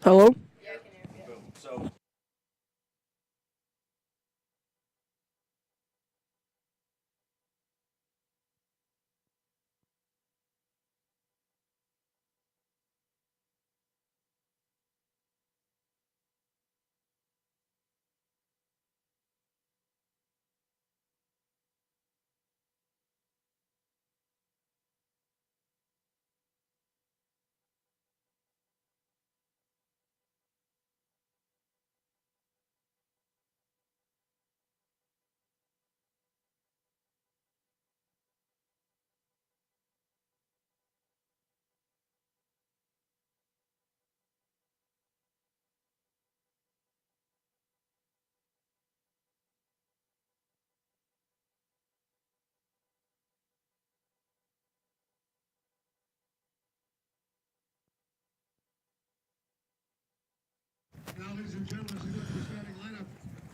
Hello?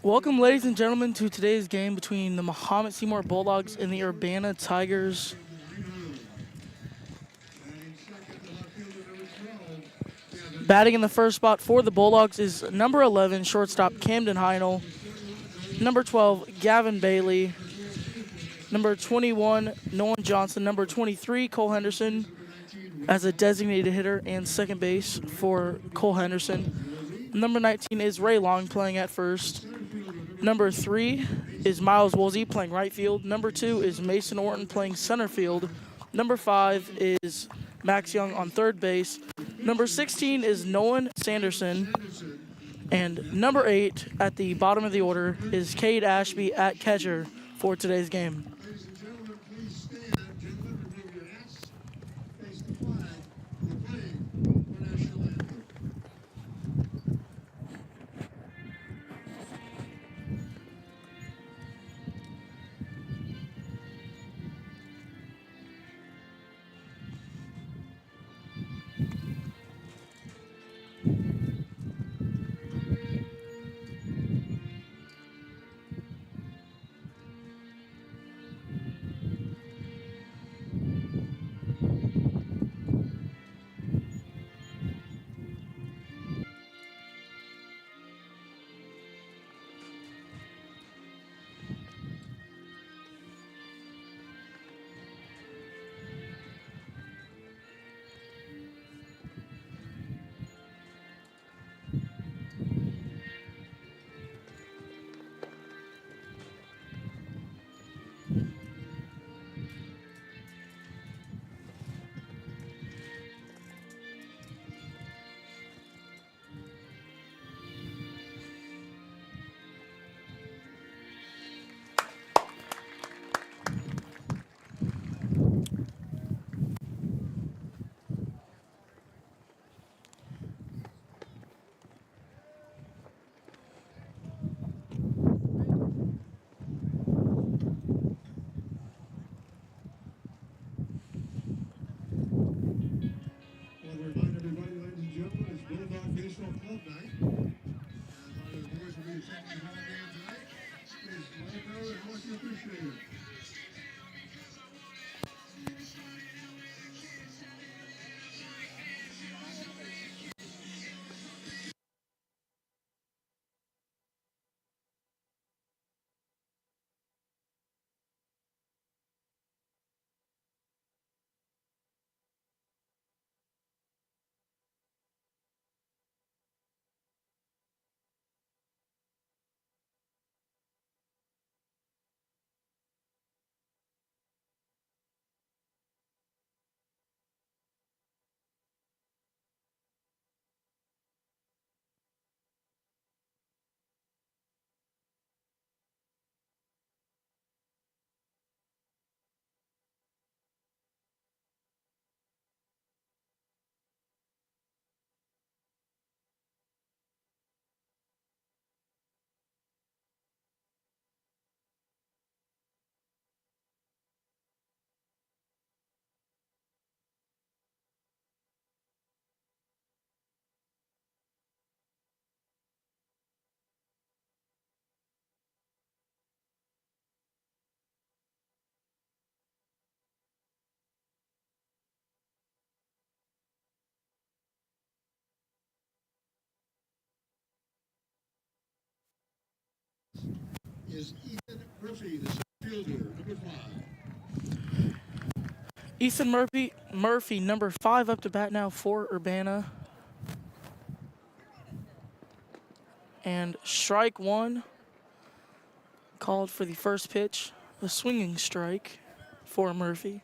Welcome, ladies and gentlemen, to today's game between the Mahomet-Seymour Bulldogs and the Urbana Tigers. Batting in the first spot for the Bulldogs is number 11, shortstop Camden Heinel, number 12, Gavin Bailey, number 21, Nolan Johnson, number 23, Cole Henderson as a designated hitter and second base for Cole Henderson. Number 19 is Ray Long playing at first. Number 3 is Miles Woolsey playing right field. Number 2 is Mason Orton playing center field. Number 5 is Max Young on third base. Number 16 is Nolan Sanderson. And number 8 at the bottom of the order is Cade Ashby at catcher for today's game. Remind everybody, ladies and gentlemen, it's Bulldog Baseball Club night. One of the boys will be attending the ball game tonight. Please let them know how much you appreciate it. is Ethan Murphy, the center fielder, number 5. Ethan Murphy, number 5, up to bat now for Urbana. And strike one, called for the first pitch, a swinging strike for Murphy.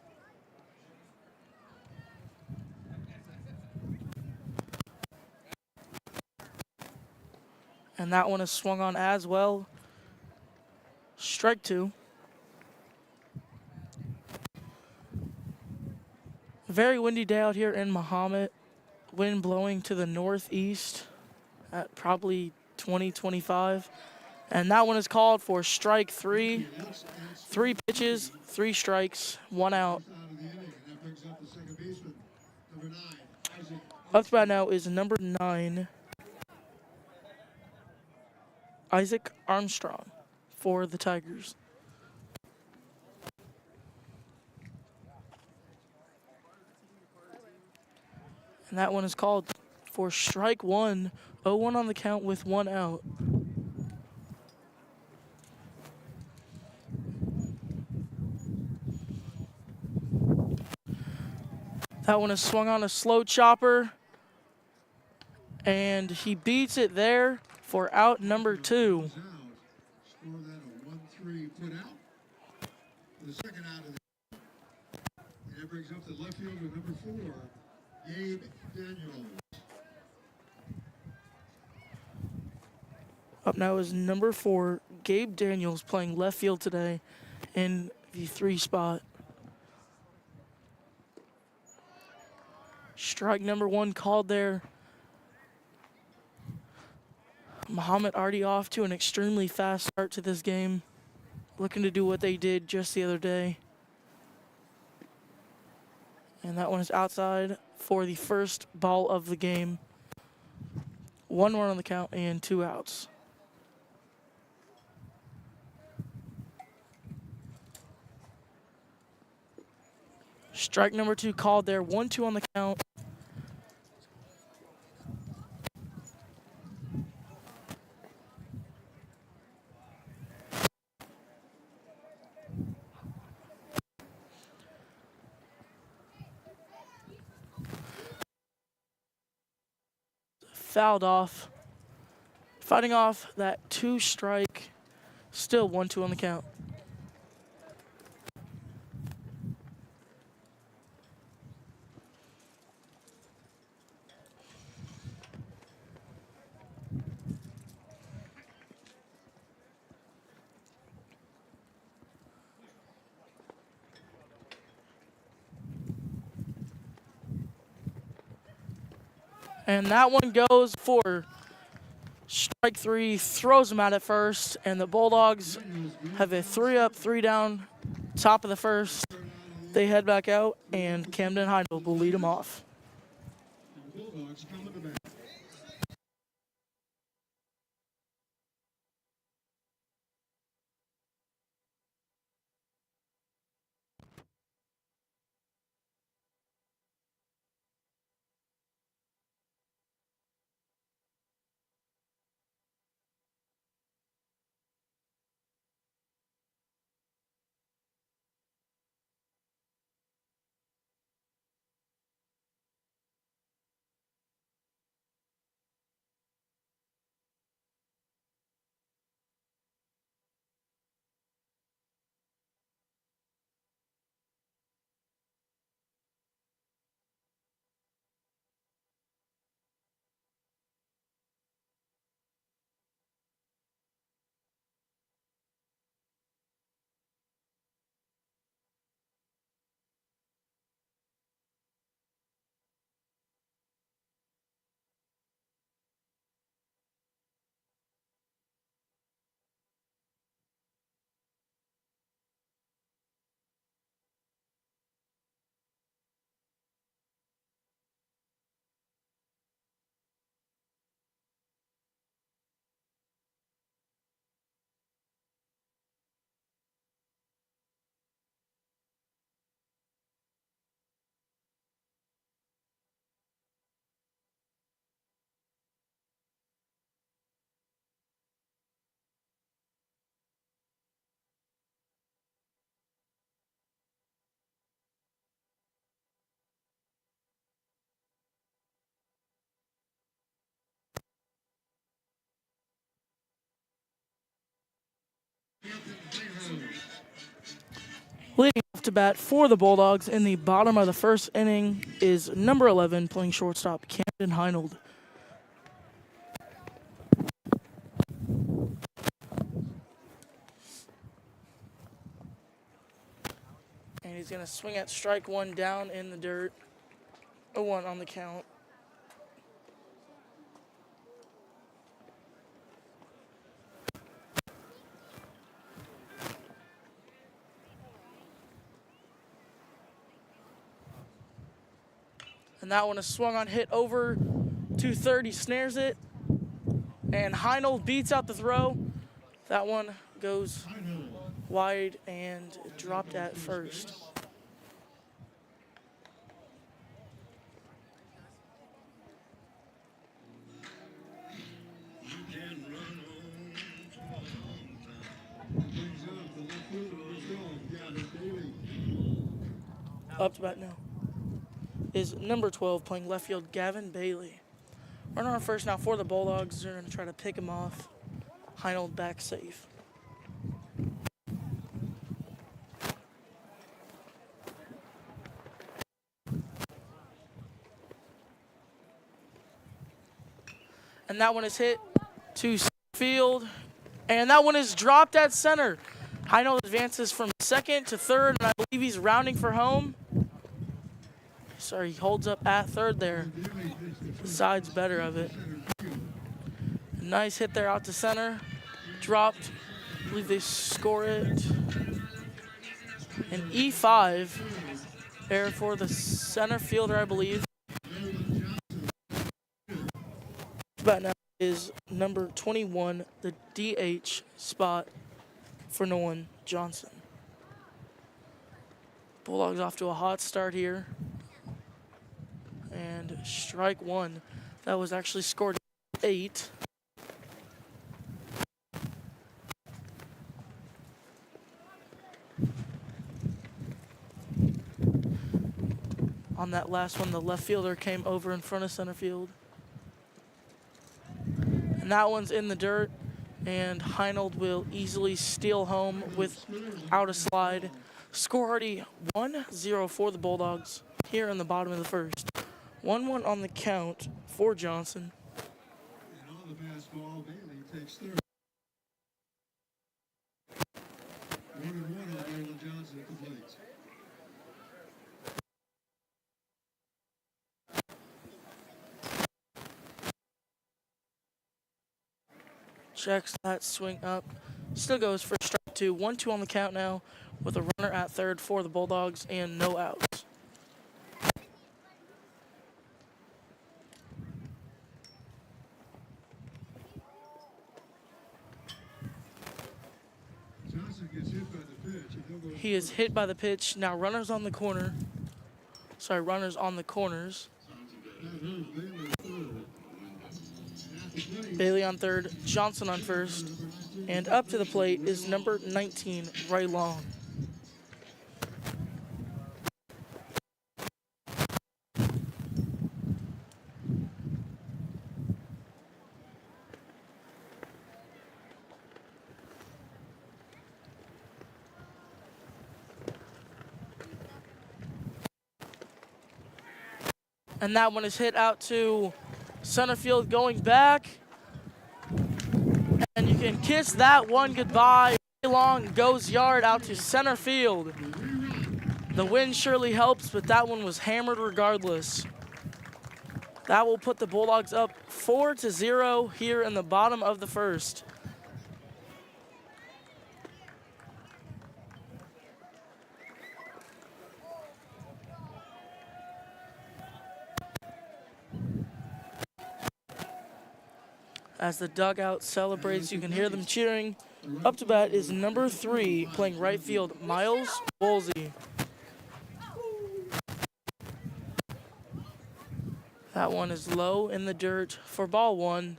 And that one is swung on as well. Strike two. Very windy day out here in Mahomet. Wind blowing to the northeast at probably 20, 25. And that one is called for strike three. 3 pitches, 3 strikes, 1 out. Up to bat now is number 9, Isaac Armstrong for the Tigers. And that one is called for strike one. 0-1 on the count with 1 out. That one is swung on a slow chopper. And he beats it there for out number 2. Score that a 1-3 put out. The second out of the and that brings up the left fielder, number 4, Gabe Daniels. Up now is number 4, Gabe Daniels, playing left field today in the 3 spot. Strike number 1 called there. Mahomet already off to an extremely fast start to this game, looking to do what they did just the other day. And that one is outside for the first ball of the game. 1 run on the count and 2 outs. Strike number 2 called there. 1-2 on the count. Fouled off. Fighting off that 2 strike. Still 1-2 on the count. And that one goes for strike 3, throws him out at first, and the Bulldogs have a 3-up, 3-down, top of the first. They head back out, and Camden Heindel will lead them off. The Bulldogs come to the bat. Leading off to bat for the Bulldogs in the bottom of the first inning is number 11, playing shortstop, Camden Heinold. And he's going to swing at strike one down in the dirt. 0-1 on the count. And that one is swung on, hit over to third. He snares it. And Heinold beats out the throw. That one goes wide and dropped at first. Up to bat now is number 12, playing left field, Gavin Bailey. Runner on first now for the Bulldogs. They're going to try to pick him off. Heinold back safe. And that one is hit to field. And that one is dropped at center. Heinold advances from second to third, and I believe he's rounding for home. Sorry, he holds up at third there. The side's better of it. Nice hit there out to center. Dropped. I believe they score it. An E5 error for the center fielder, I believe. But now is number 21, the DH spot for Nolan Johnson. Bulldogs off to a hot start here. And strike one. That was actually scored 8. On that last one, the left fielder came over in front of center field. And that one's in the dirt, and Heinold will easily steal home without a slide. Score already 1-0 for the Bulldogs here in the bottom of the first. 1-1 on the count for Johnson. And on the fastball, Bailey takes third. 1-1 on Nolan Johnson at the plate. Checks that swing up. Still goes for strike two. 1-2 on the count now with a runner at third for the Bulldogs and no outs. Johnson gets hit by the pitch. He is hit by the pitch. Now runners on the corner. Sorry, runners on the corners. Bailey on third, Johnson on first, and up to the plate is number 19, Ray Long. And that one is hit out to center field going back. And you can kiss that one goodbye. Long goes yard out to center field. The wind surely helps, but that one was hammered regardless. That will put the Bulldogs up 4-0 here in the bottom of the first. As the dugout celebrates, you can hear them cheering. Up to bat is number 3, playing right field, Miles Woolsey. That one is low in the dirt for ball one.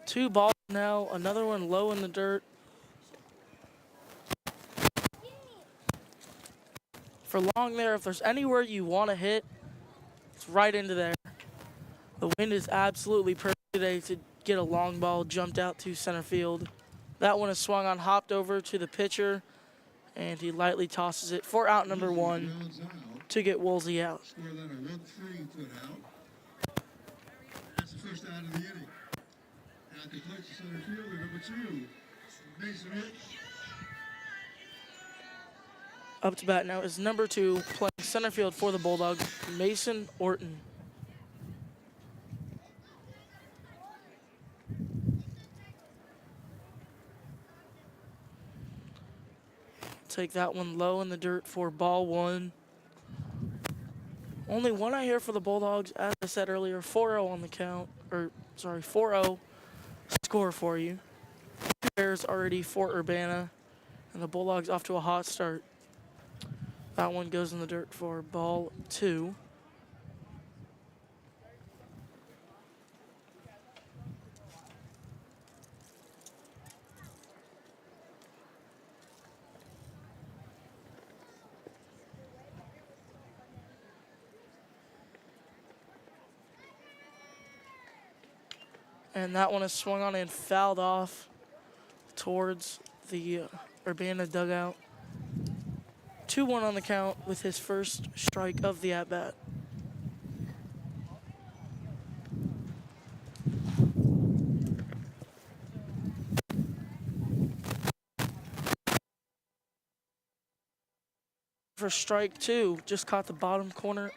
2 balls now, another one low in the dirt. For long there, if there's anywhere you want to hit, it's right into there. The wind is absolutely perfect today to get a long ball jumped out to center field. That one is swung on, hopped over to the pitcher, and he lightly tosses it for out number 1 to get Woolsey out. Score that a 1-3 put out. That's the first out of the inning. At the plate to center fielder, number 2, Mason Orton. Up to bat now is number 2, playing center field for the Bulldogs, Mason Orton. Take that one low in the dirt for ball 1. Only one out here for the Bulldogs, as I said earlier, 4-0 on the count, 4-0 score for you. 2 errors already for Urbana, and the Bulldogs off to a hot start. That one goes in the dirt for ball 2. And that one is swung on and fouled off towards the Urbana dugout. 2-1 on the count with his first strike of the at-bat. For strike 2, just caught the bottom corner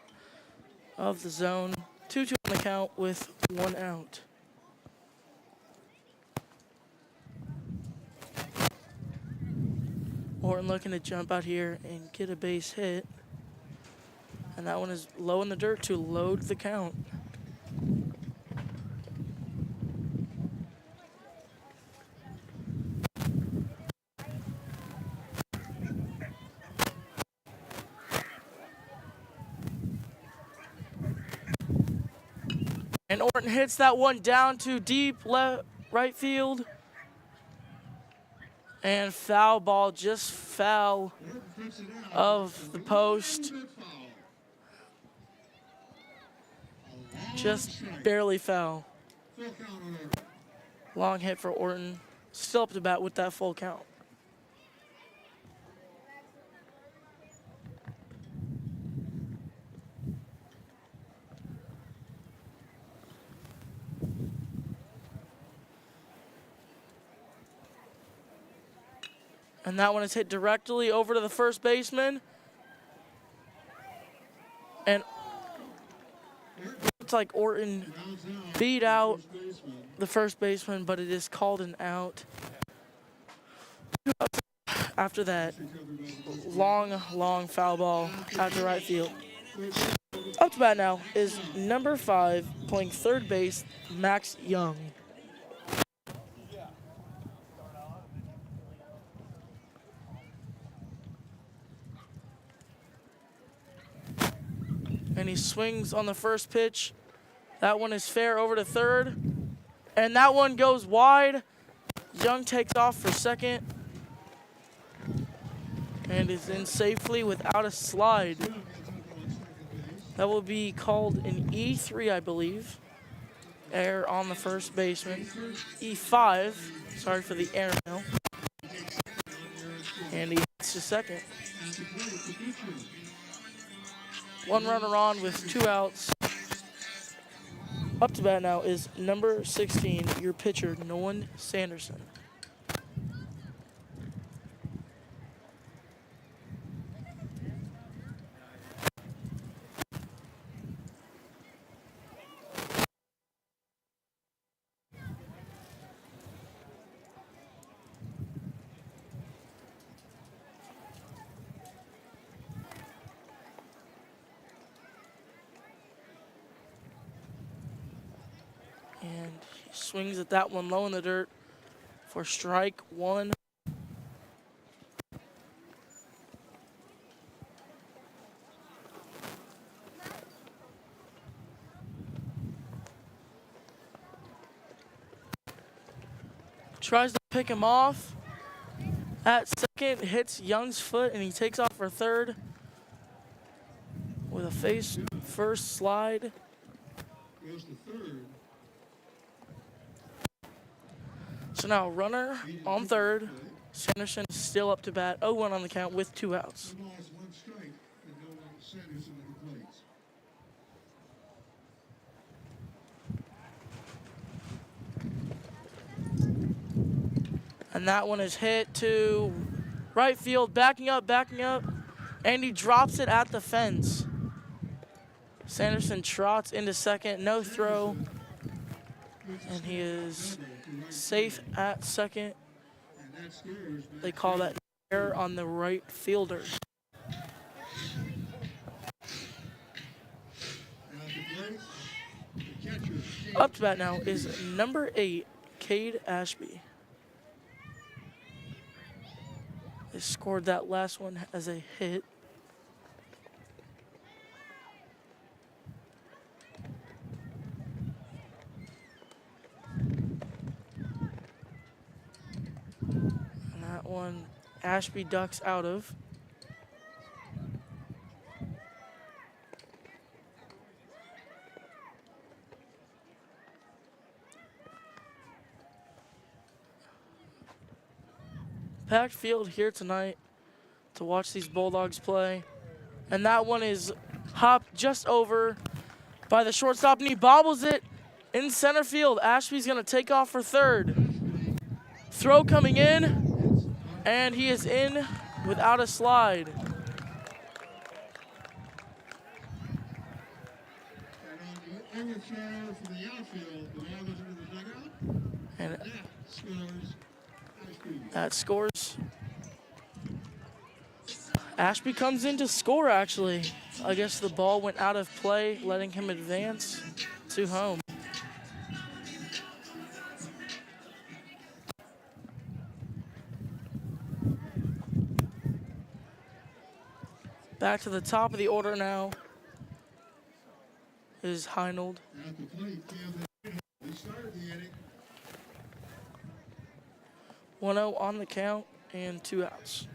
of the zone. 2-2 on the count with 1 out. Orton looking to jump out here and get a base hit. And that one is low in the dirt to load the count. And Orton hits that one down to deep right field. And foul ball, just foul of the post. Just barely foul. Long hit for Orton. Still up to bat with that full count. And that one is hit directly over to the first baseman. And it's like Orton beat out the first baseman, but it is called an out. After that, long foul ball out to right field. Up to bat now is number 5, playing third base, Max Young. And he swings on the first pitch. That one is fair over to third. And that one goes wide. Young takes off for second. And is in safely without a slide. That will be called an E3, I believe. Error on the first baseman. E5. Sorry for the error now. And he hits to second. 1 runner on with 2 outs. Up to bat now is number 16, your pitcher, Nolan Sanderson. And he swings at that one low in the dirt for strike 1. Tries to pick him off. At second, hits Young's foot, and he takes off for third with a face first slide. Goes to third. So now runner on third. Sanderson is still up to bat. 0-1 on the count with 2 outs. 2 balls, 1 strike, and no Sanderson at the plate. And that one is hit to right field, backing up, and he drops it at the fence. Sanderson trots into second, no throw, and he is safe at second. And that scores. They call that error on the right fielder. At the plate, the catcher. Up to bat now is number 8, Cade Ashby. They scored that last one as a hit. And that one Ashby ducks out of. Packed field here tonight to watch these Bulldogs play. And that one is hopped just over by the shortstop, and he bobbles it in center field. Ashby's going to take off for third. Throw coming in, and he is in without a slide. And on the overthrow from the outfield, the ball goes into the dugout. And That scores Ashby. that scores. Ashby comes in to score, actually. I guess the ball went out of play, letting him advance to home. Back to the top of the order now is Heinold. At the plate, they started the inning. 1-0 on the count and 2 outs.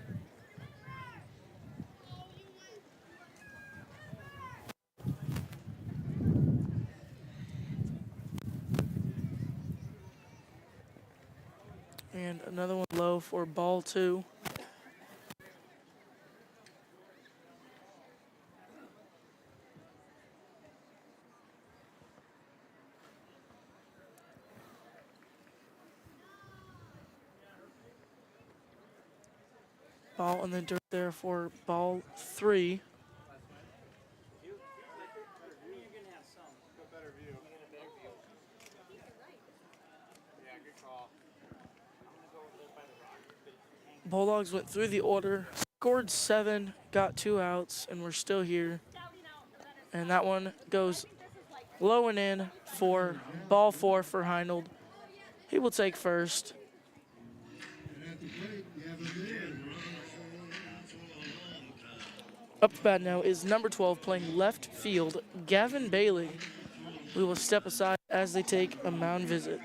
And another one low for ball 2. Ball in the dirt there for ball 3. Bulldogs went through the order, scored 7, got 2 outs, and we're still here. And that one goes low and in for ball 4 for Heinold. He will take first. And at the plate, you have a man. Up to bat now is number 12 playing left field, Gavin Bailey. We will step aside as they take a mound visit.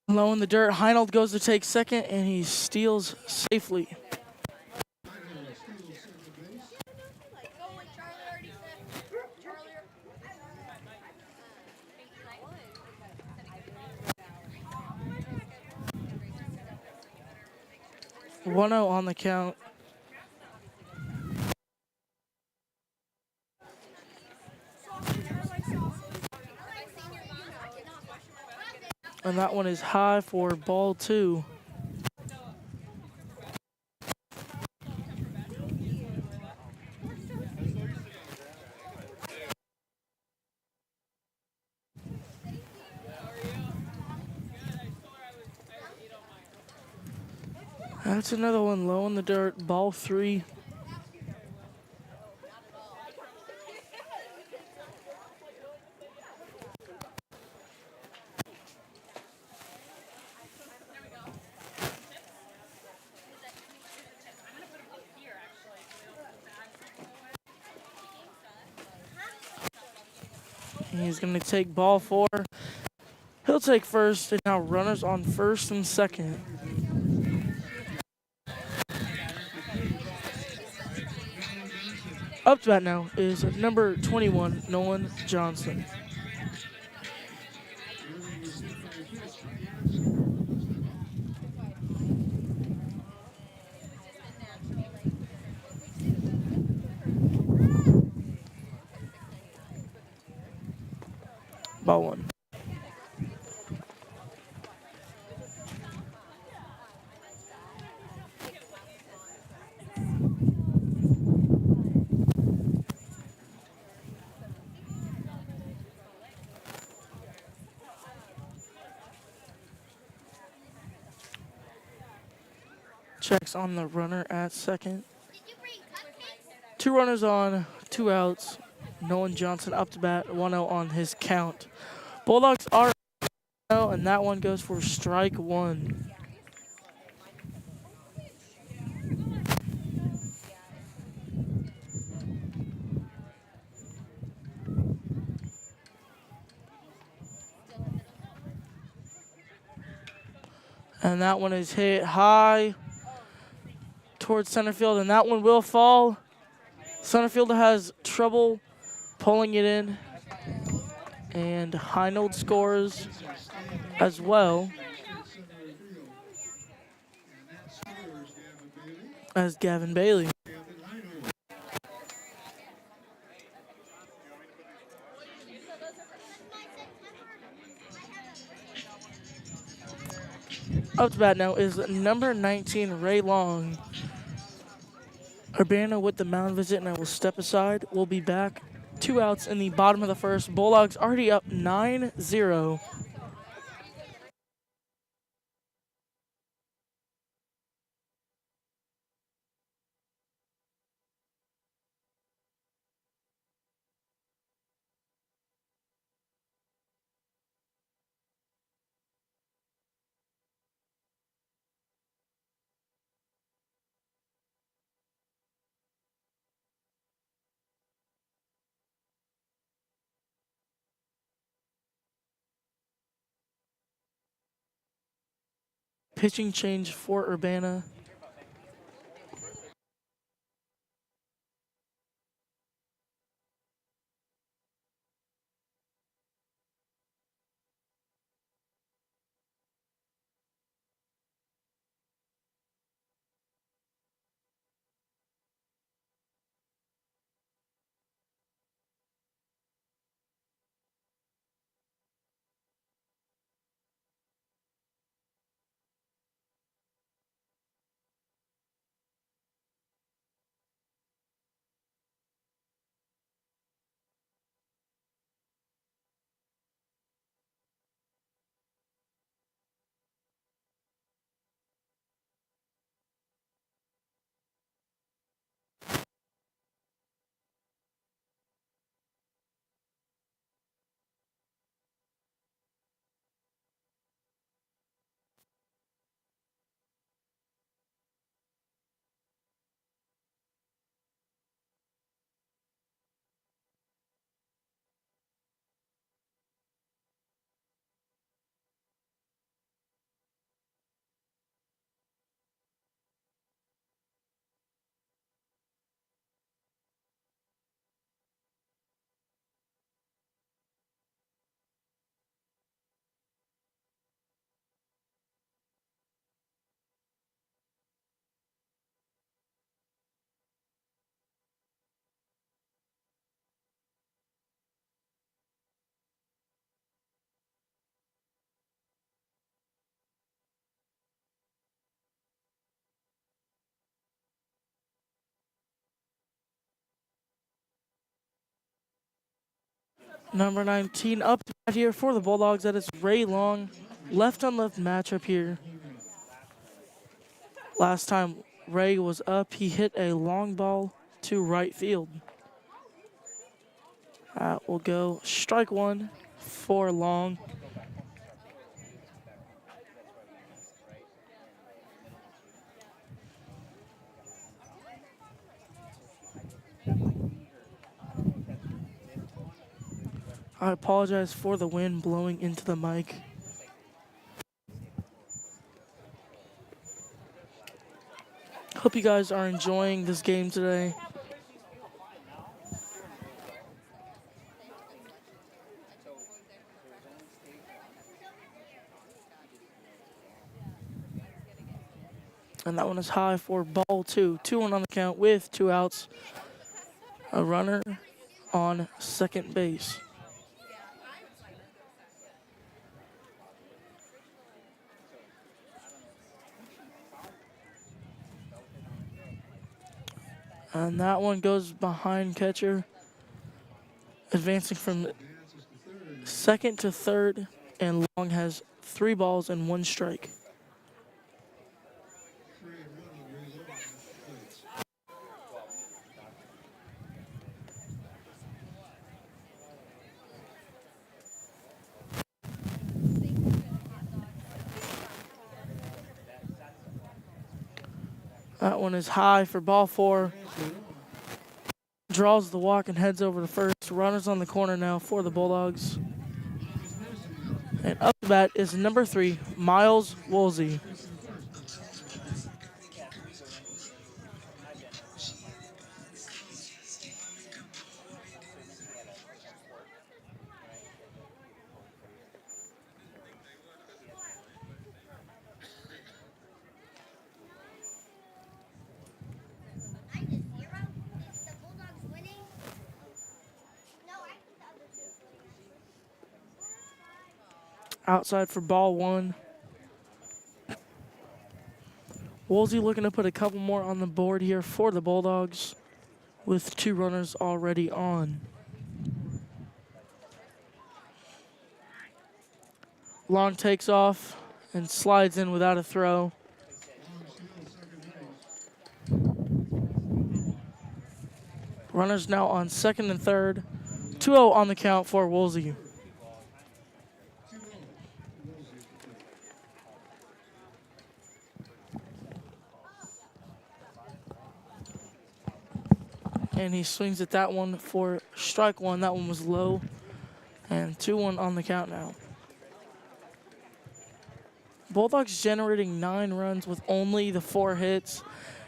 Low in the dirt, Heinold goes to take second, and he steals safely. 1-0 on the count. And that one is high for ball 2. That's another one low in the dirt, ball 3. He's going to take ball 4. He'll take first, and now runners on first and second. Up to bat now is number 21, Nolan Johnson. Ball 1. Checks on the runner at second. 2 runners on, 2 outs. Nolan Johnson up to bat, 1-0 on his count. Bulldogs are 0, and that one goes for strike 1. And that one is hit high towards center field, and that one will fall. Center fielder has trouble pulling it in, and Heinold scores as well as Gavin Bailey. Up to bat now is number 19, Ray Long. Urbana with the mound visit, and I will step aside. We'll be back. 2 outs in the bottom of the first. Bulldogs already up 9-0. Pitching change for Urbana. Number 19 up to bat here for the Bulldogs. That is Ray Long. Left on left matchup here. Last time Ray was up, he hit a long ball to right field. That will go strike one for Long. I apologize for the wind blowing into the mic. Hope you guys are enjoying this game today. And that one is high for ball two. 2-1 on the count with 2 outs. A runner on second base. And that one goes behind catcher. Advancing from second to third. And Long has 3 balls and 1 strike. That one is high for ball 4. Draws the walk and heads over to first. Runners on the corner now for the Bulldogs. And up to bat is number 3, Miles Woolsey. Outside for ball 1. Woolsey looking to put a couple more on the board here for the Bulldogs with 2 runners already on. Long takes off and slides in without a throw. Runners now on second and third. 2-0 on the count for Woolsey. And he swings at that one for strike 1. That one was low. And 2-1 on the count now. Bulldogs generating 9 runs with only the 4 hits.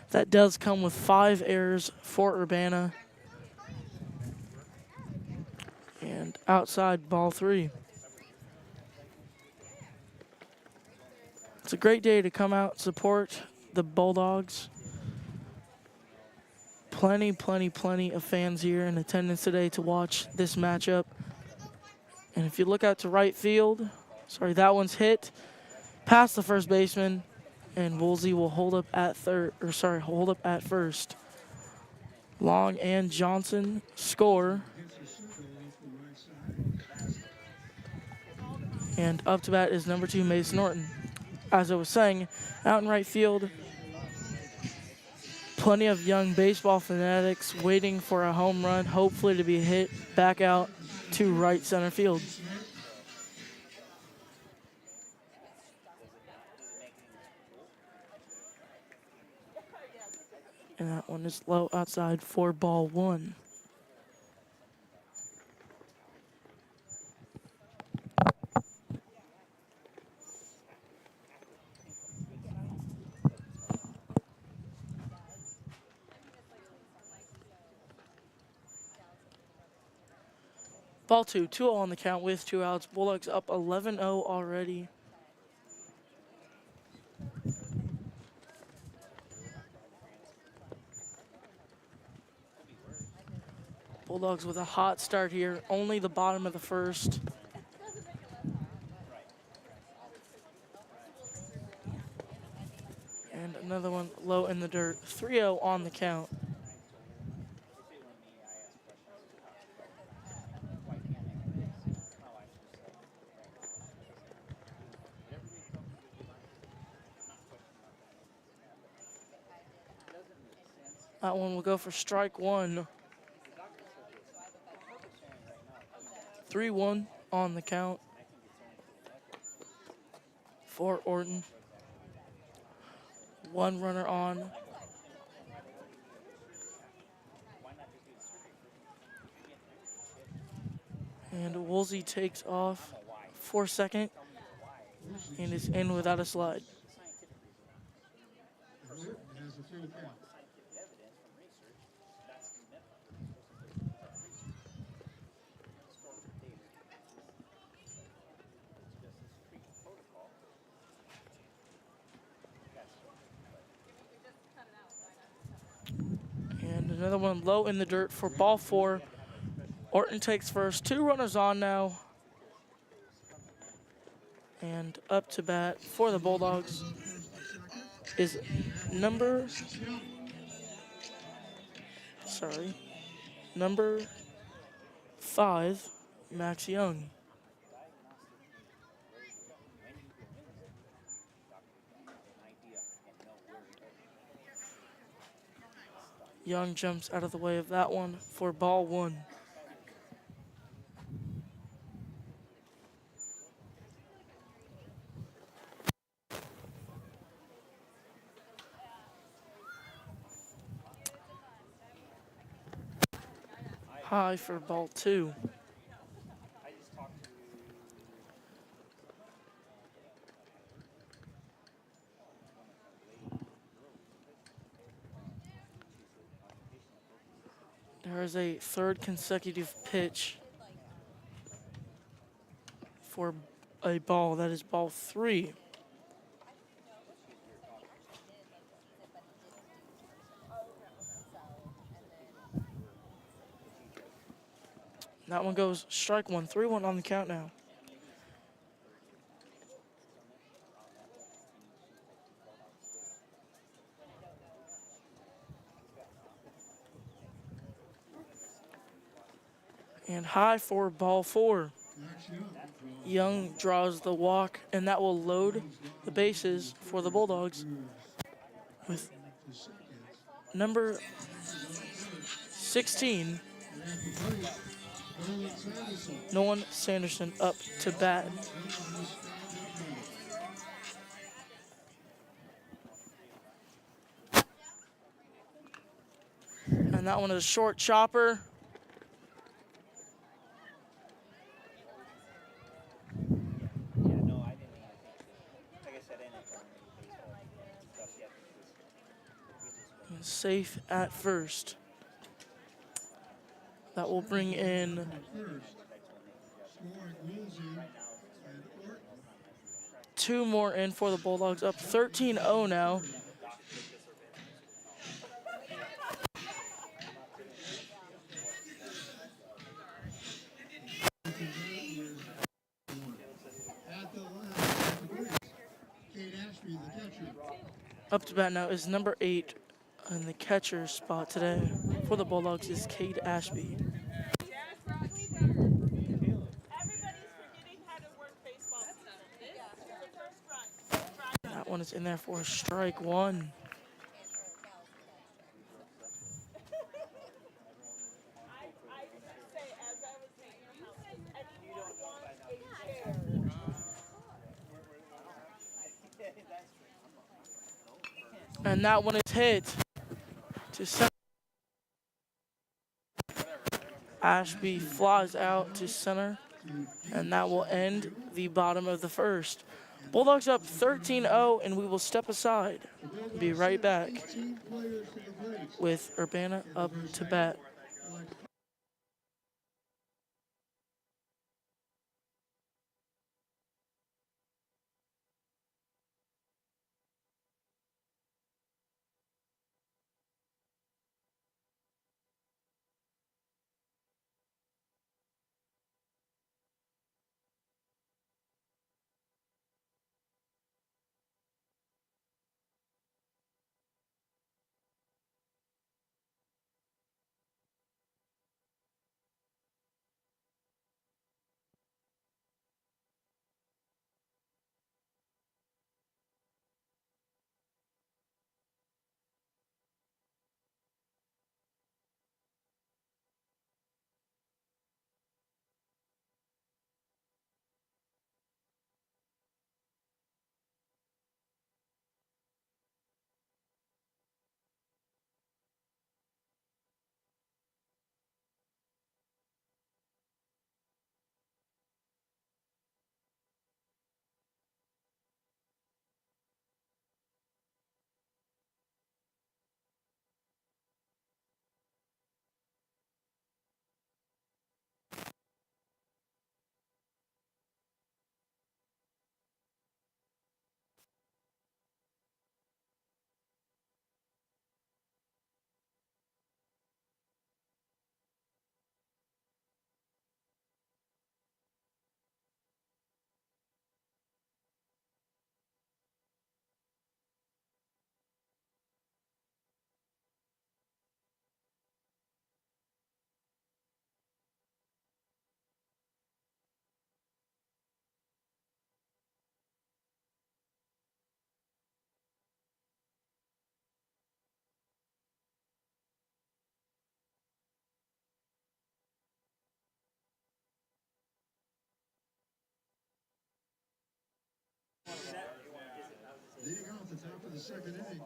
That does come with 5 errors for Urbana. And outside ball 3. It's a great day to come out and support the Bulldogs. Plenty of fans here in attendance today to watch this matchup. And if you look out to right field, that one's hit past the first baseman, and Woolsey will hold up at first. Long and Johnson score. And up to bat is number 2, Mason Norton. As I was saying, out in right field, plenty of young baseball fanatics waiting for a home run, hopefully to be hit back out to right center field. And that one is low outside for ball 1. Ball 2, 2-0 on the count with 2 outs. Bulldogs up 11-0 already. Bulldogs with a hot start here, only the bottom of the first. And another one low in the dirt. 3-0 on the count. That one will go for strike one. 3-1 on the count for Orton. One runner on. And Woolsey takes off for second and is in without a slide. Orton has a full count. And another one low in the dirt for ball four. Orton takes first. Two runners on now. And up to bat for the Bulldogs is number 5, Max Young. Young jumps out of the way of that one for ball one. High for ball two. There is a third consecutive pitch for a ball. That is ball three. That one goes strike one. 3-1 on the count now. And high for ball four. Young draws the walk, and that will load the bases for the Bulldogs with number 16, Nolan Sanderson, up to bat. And that one is a short chopper. And safe at first. That will bring in two more in for the Bulldogs, up 13-0 now. Up to bat now is number 8 in the catcher spot today for the Bulldogs is Cade Ashby. That one is in there for strike one. And that one is hit to center. Ashby flies out to center, and that will end the bottom of the first. Bulldogs up 13-0, and we will step aside. Be right back with Urbana up to bat. the second inning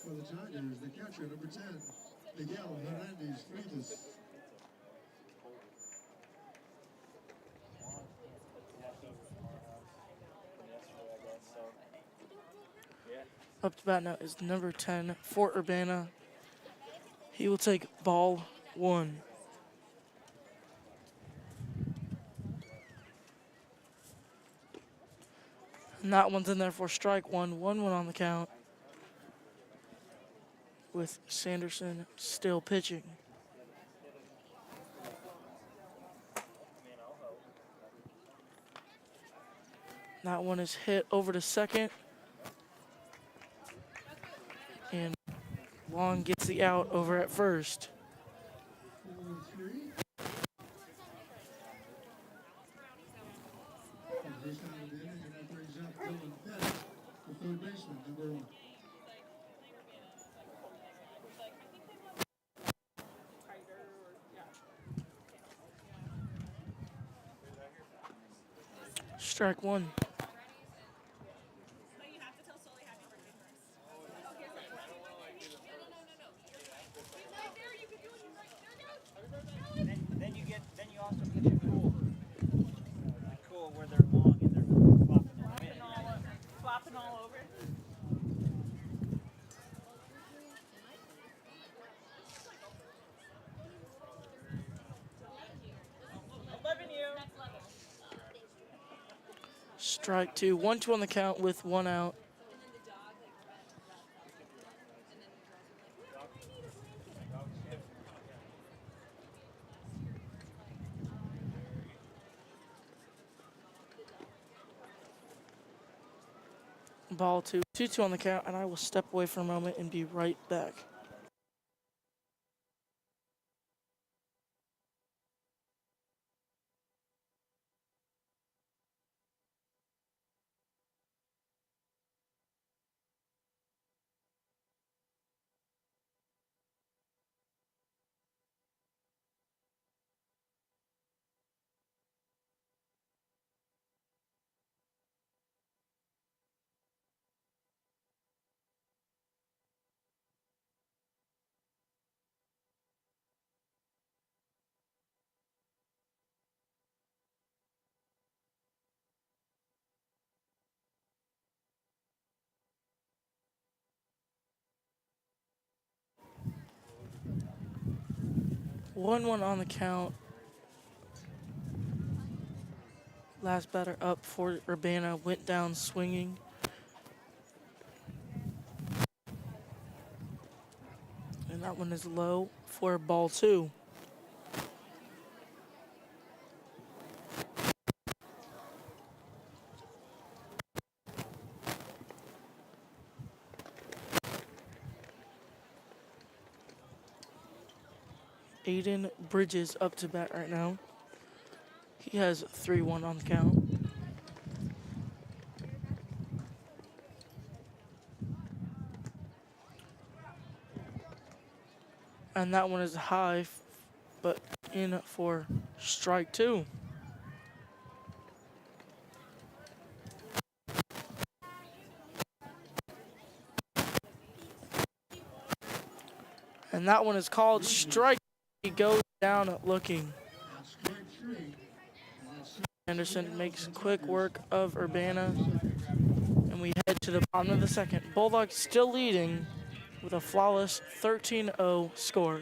for the Tigers. The catcher, number 10, Miguel Hernandez Freitas. Up to bat now is number 10 for Urbana. He will take ball 1. And that one's in there for strike 1. 1-1 on the count. With Sanderson still pitching. That one is hit over to second. And Long gets the out over at first. 4-3. First out of the inning, and that brings up Dylan Pettit, the third baseman, number 1. Strike 1. Then you also get your cool where they're long and they're flopping all over. Strike 2. 1-2 on the count with 1 out. Ball 2. 2-2 on the count, and I will step away for a moment and be right back. One on the count. Last batter up for Urbana went down swinging. And that one is low for ball 2. Aiden Bridges up to bat right now. He has 3-1 on the count. And that one is high, but in for strike 2. And that one is called strike. He goes down looking. Anderson makes quick work of Urbana. And we head to the bottom of the second. Bulldogs still leading with a flawless 13-0 score.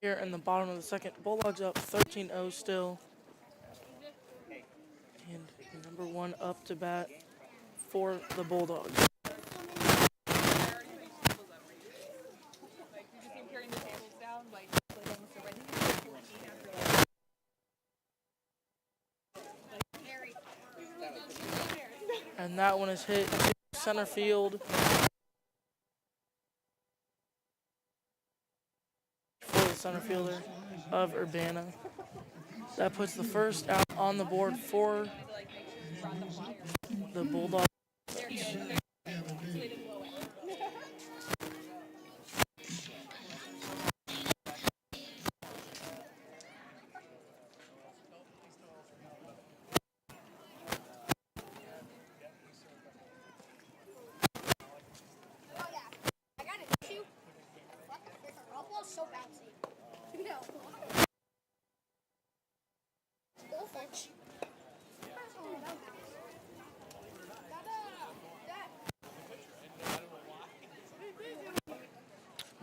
here in the bottom of the second. Bulldogs up 13-0 still. And number 1 up to bat for the Bulldogs. And that one is hit to center field for the center fielder of Urbana. That puts the first out on the board for the Bulldogs. So bouncy. No. Goldfinch.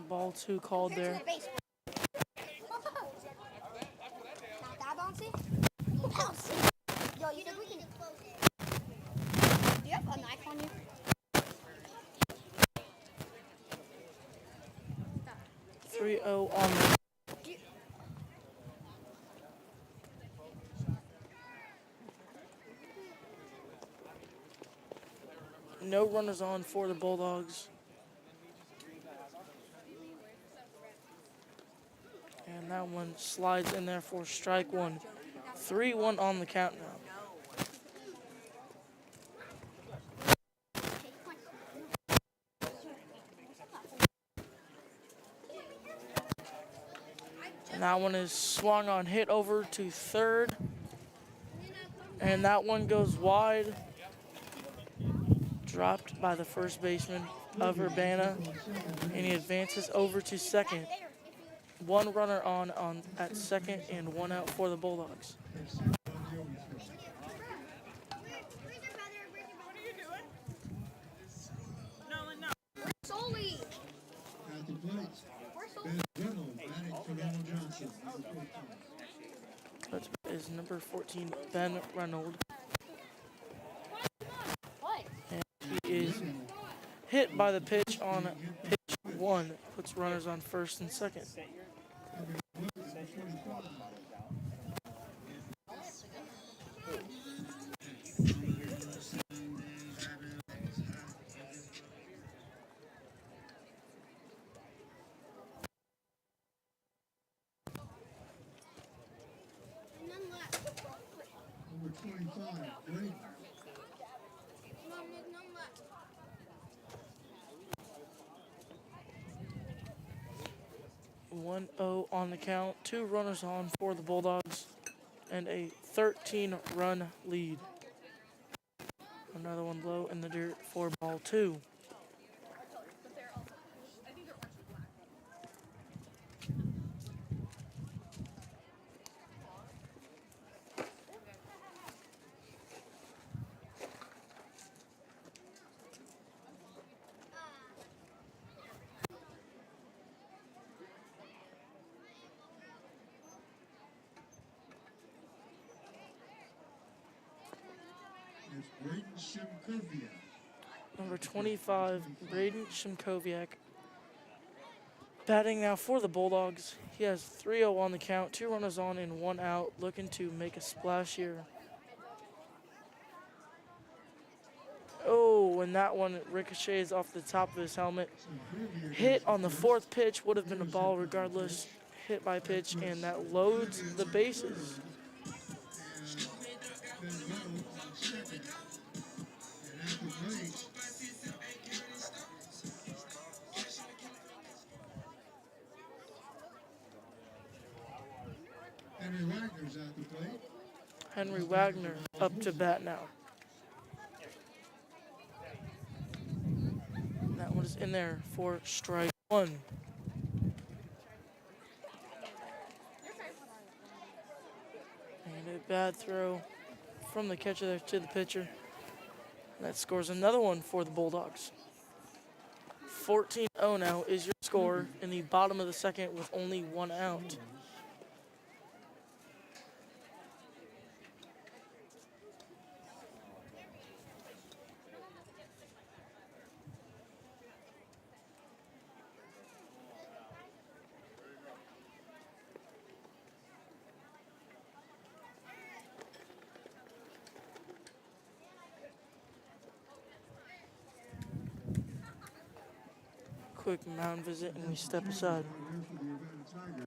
Ball 2 called there. Not that bouncy? Bouncy. Yo, you think we can... Do you have a knife on you? 3-0 on the no runners on for the Bulldogs. And that one slides in there for strike 1. 3-1 on the count now. And that one is swung on, hit over to third. And that one goes wide. Dropped by the first baseman of Urbana. And he advances over to second. 1 runner on at second and 1 out for the Bulldogs. Solely. At the plate, Ben Reynolds batting for Ronald Johnson. That is number 14, Ben Reynolds. What? And he is hit by the pitch on pitch 1. Puts runners on first and second. None left. Number 25, Brady. Mom, there's none left. 1-0 on the count. 2 runners on for the Bulldogs. And a 13-run lead. Another one low in the dirt for ball 2. It's Braden Shimkoviak. Number 25, Braden Shimkoviak. Batting now for the Bulldogs. He has 3-0 on the count, 2 runners on and 1 out, looking to make a splash here. Oh, and that one ricochets off the top of his helmet. Hit on the 4th pitch, would have been a ball regardless. Hit by pitch, and that loads the bases. Ben Reynolds second. And at the plate, Henry Wagner's at the plate. Henry Wagner up to bat now. That one is in there for strike 1. And a bad throw from the catcher there to the pitcher. That scores another one for the Bulldogs. 14 0 now is your score in the bottom of the second with only 1 out. Quick mound visit and we step aside. Here for the Urbana Tigers.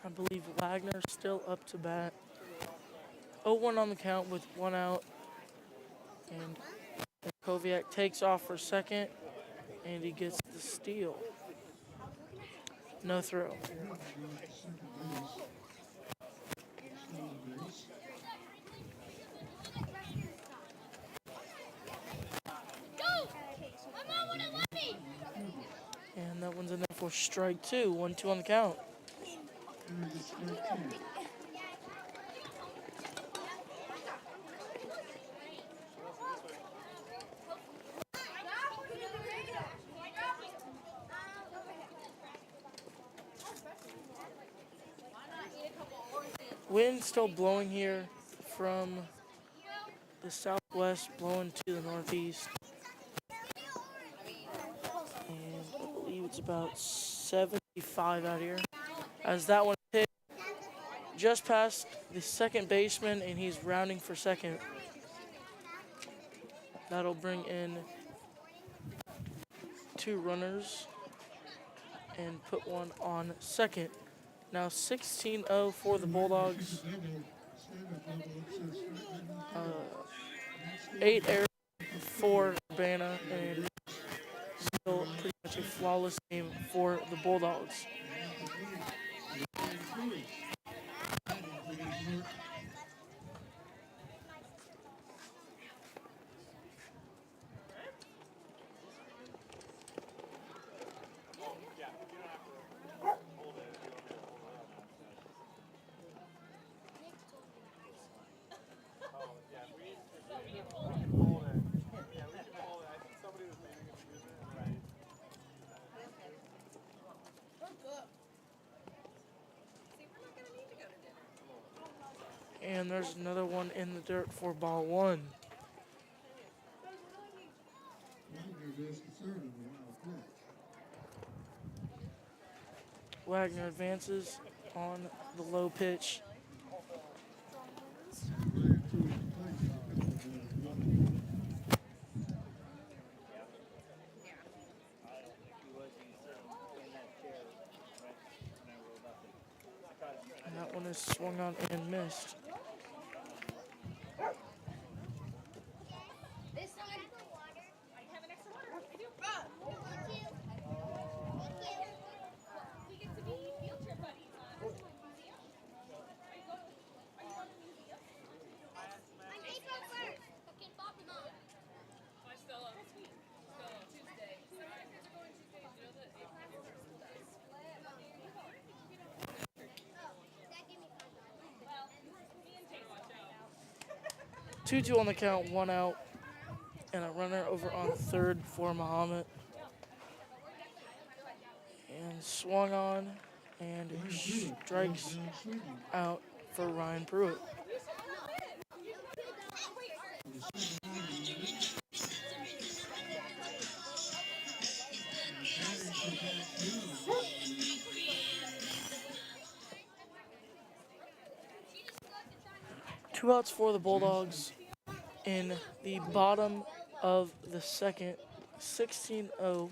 I believe Wagner's still up to bat. 0-1 on the count with 1 out. And Koviak takes off for second, and he gets the steal. No throw. And that one's in there for strike 2. 1-2 on the count. Wind still blowing here from the southwest, blowing to the northeast. And I believe it's about 75 out here. As that one hit just past the second baseman, and he's rounding for second. That'll bring in 2 runners and put 1 on second. Now 16-0 for the Bulldogs. 8 errors for Urbana, and still pretty much a flawless game for the Bulldogs. And there's another one in the dirt for ball 1. Wagner advances on the low pitch. And that one is swung on and missed. 2-2 on the count, 1 out, and a runner over on third for Mahomet. And swung on, and strikes out for Ryan Pruitt. Two outs for the Bulldogs in the bottom of the second, 16-0.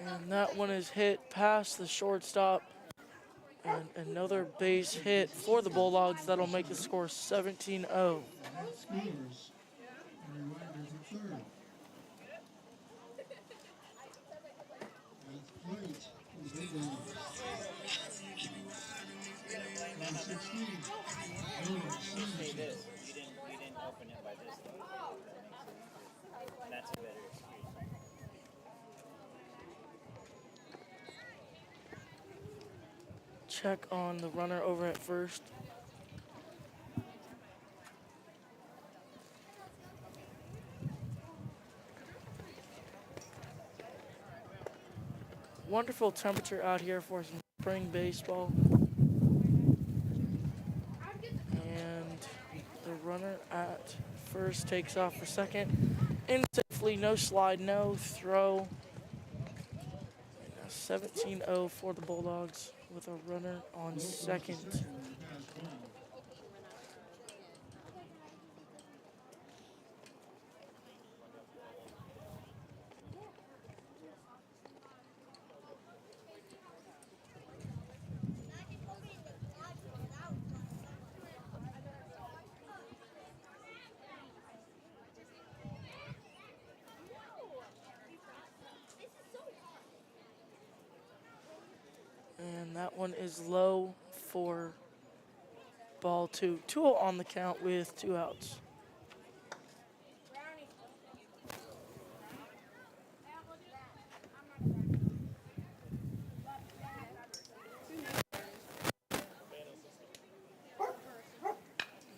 And that one is hit past the shortstop. And another base hit for the Bulldogs. That'll make the score 17-0. That scores. A reminder to third. That's plate. Bulldogs. Number 16. Say this, you didn't open it by this though. That's a better excuse. Check on the runner over at first. Wonderful temperature out here for some spring baseball. And the runner at first takes off for second. In safely, no slide, no throw. 17-0 for the Bulldogs with a runner on second. And that one is low for ball two. 2-0 on the count with 2 outs.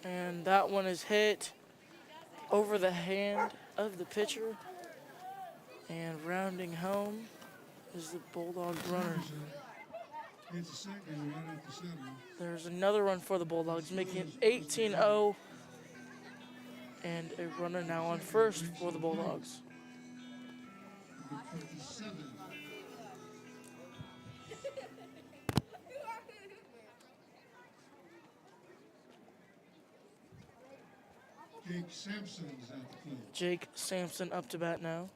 And that one is hit over the hand of the pitcher. And rounding home is the Bulldog runner. It's a second, right at the center. There's another run for the Bulldogs, making it 18-0. And a runner now on first for the Bulldogs. Number 27. Jake Sampson's at the plate. Jake Sampson up to bat now.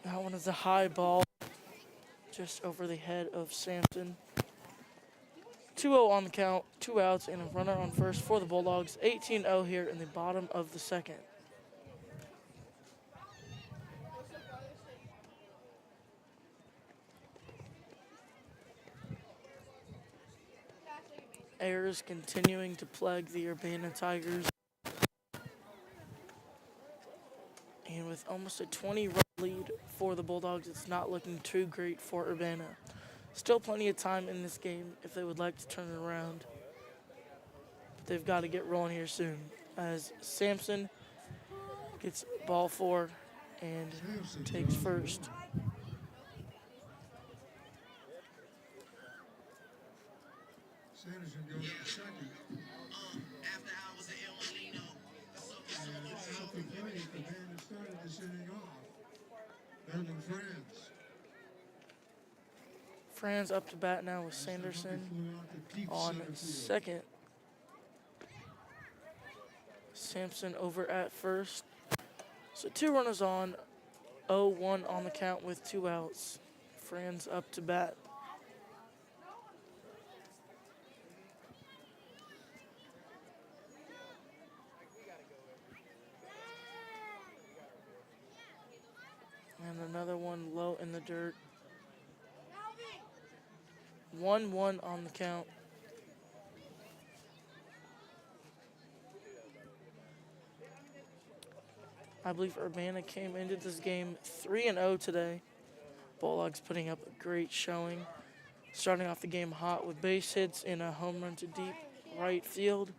That one is a high ball just over the head of Sampson. 2-0 on the count, 2 outs, and a runner on first for the Bulldogs. 18-0 here in the bottom of the second. Errors continuing to plague the Urbana Tigers. And with almost a 20-run lead for the Bulldogs, it's not looking too great for Urbana. Still plenty of time in this game if they would like to turn it around. But they've got to get rolling here soon as Sampson gets ball 4 and takes first. Sanderson goes to second. And out the plate, the man that started this inning off, Melvin Franz. Franz up to bat now with Sanderson on second. Sampson over at first. So 2 runners on, 0-1 on the count with 2 outs. Franz up to bat. another one low in the dirt. 1-1 on the count. I believe Urbana came into this game 3-0 today. Bulldogs putting up a great showing. Starting off the game hot with base hits and a home run to deep right field.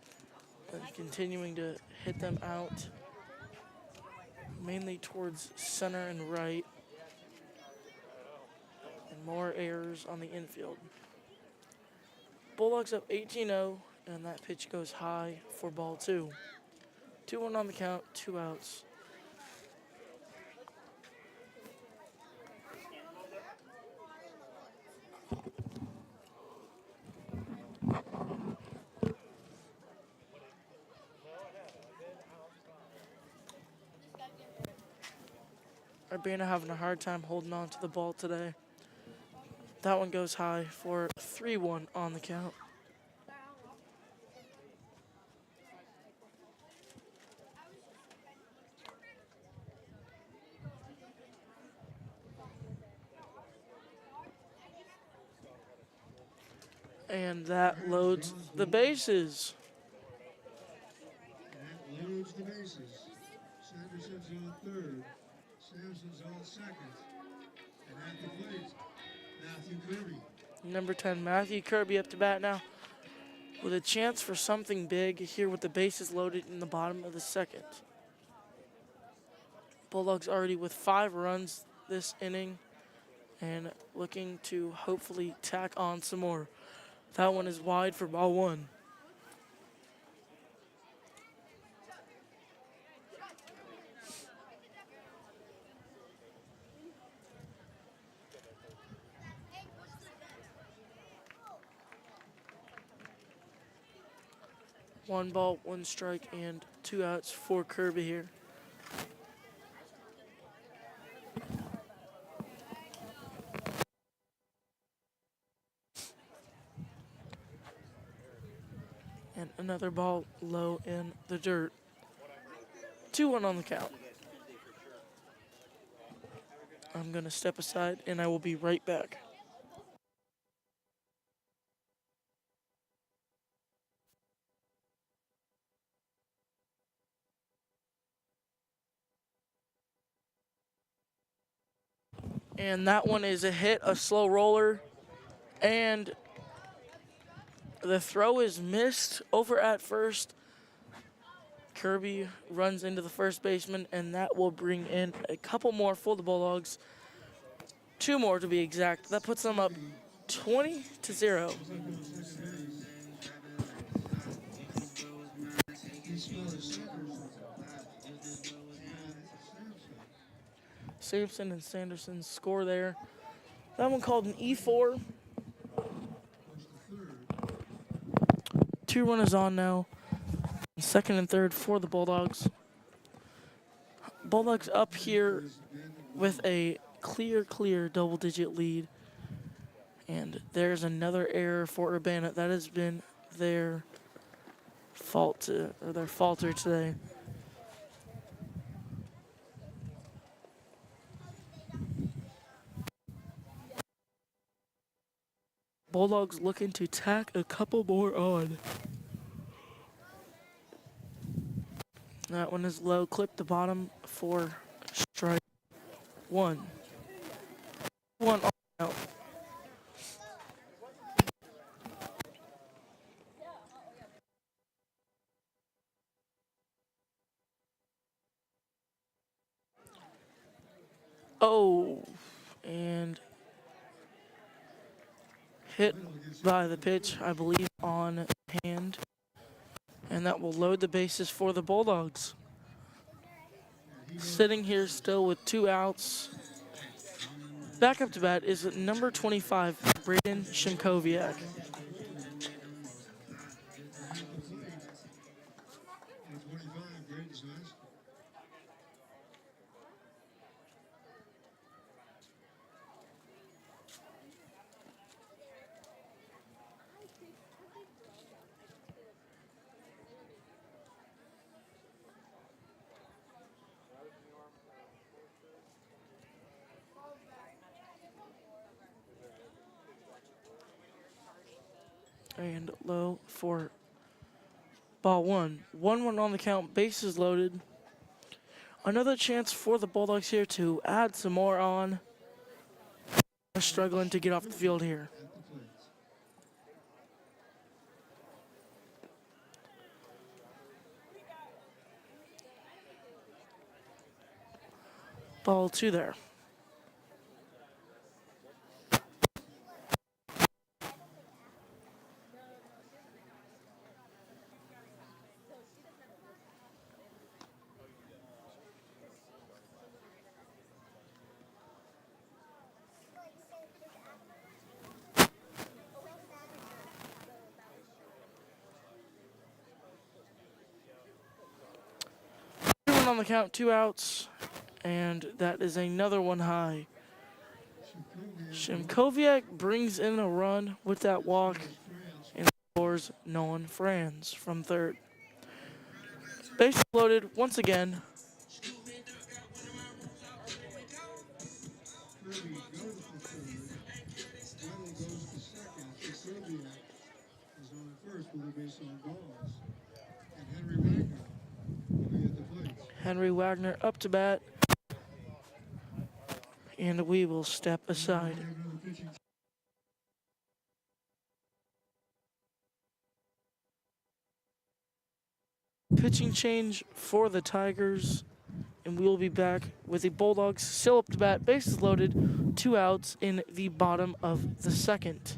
And continuing to hit them out, mainly towards center and right. And more errors on the infield. Bulldogs up 18-0, and that pitch goes high for ball 2. 2-1 on the count, 2 outs. Urbana having a hard time holding on to the ball today. That one goes high for 3-1 on the count. And that loads the bases. That loads the bases. Sanderson's on third. Sampson's on second. And at the plate, Matthew Kirby. Number 10, Matthew Kirby up to bat now with a chance for something big here with the bases loaded in the bottom of the second. Bulldogs already with 5 runs this inning and looking to hopefully tack on some more. That one is wide for ball 1. One ball, 1 strike, and 2 outs for Kirby here. And another ball low in the dirt. 2-1 on the count. I'm going to step aside, and I will be right back. And that one is a hit, a slow roller, and the throw is missed over at first. Kirby runs into the first baseman, and that will bring in a couple more for the Bulldogs. 2 more to be exact. That puts them up 20-0. Sampson and Sanderson score there. That one called an E4. 2 runners on now. Second and third for the Bulldogs. Bulldogs up here with a clear double-digit lead. And there's another error for Urbana. That has been their their falter today. Bulldogs looking to tack a couple more on. That one is low, clip the bottom for strike 1. 1 out. Oh, and hit by the pitch, I believe, on hand. And that will load the bases for the Bulldogs. Sitting here still with 2 outs. Back up to bat is number 25, Braden Shinkoviak. And low for ball one. 1-1 on the count, bases loaded. Another chance for the Bulldogs here to add some more on. They're struggling to get off the field here. At the plates. Ball two there. On the count, 2 outs, and that is another one high. Shimkoviak brings in a run with that walk and scores Nolan Franz from third. Base loaded once again. Kirby goes to third. Weddle goes to second. So Kubiak is on first with a base on balls. And Henry Wagner will be at the plate. Henry Wagner up to bat, and we will step aside. We have another pitching Pitching change for the Tigers, and we will be back with the Bulldogs still up to bat, bases loaded, 2 outs in the bottom of the second.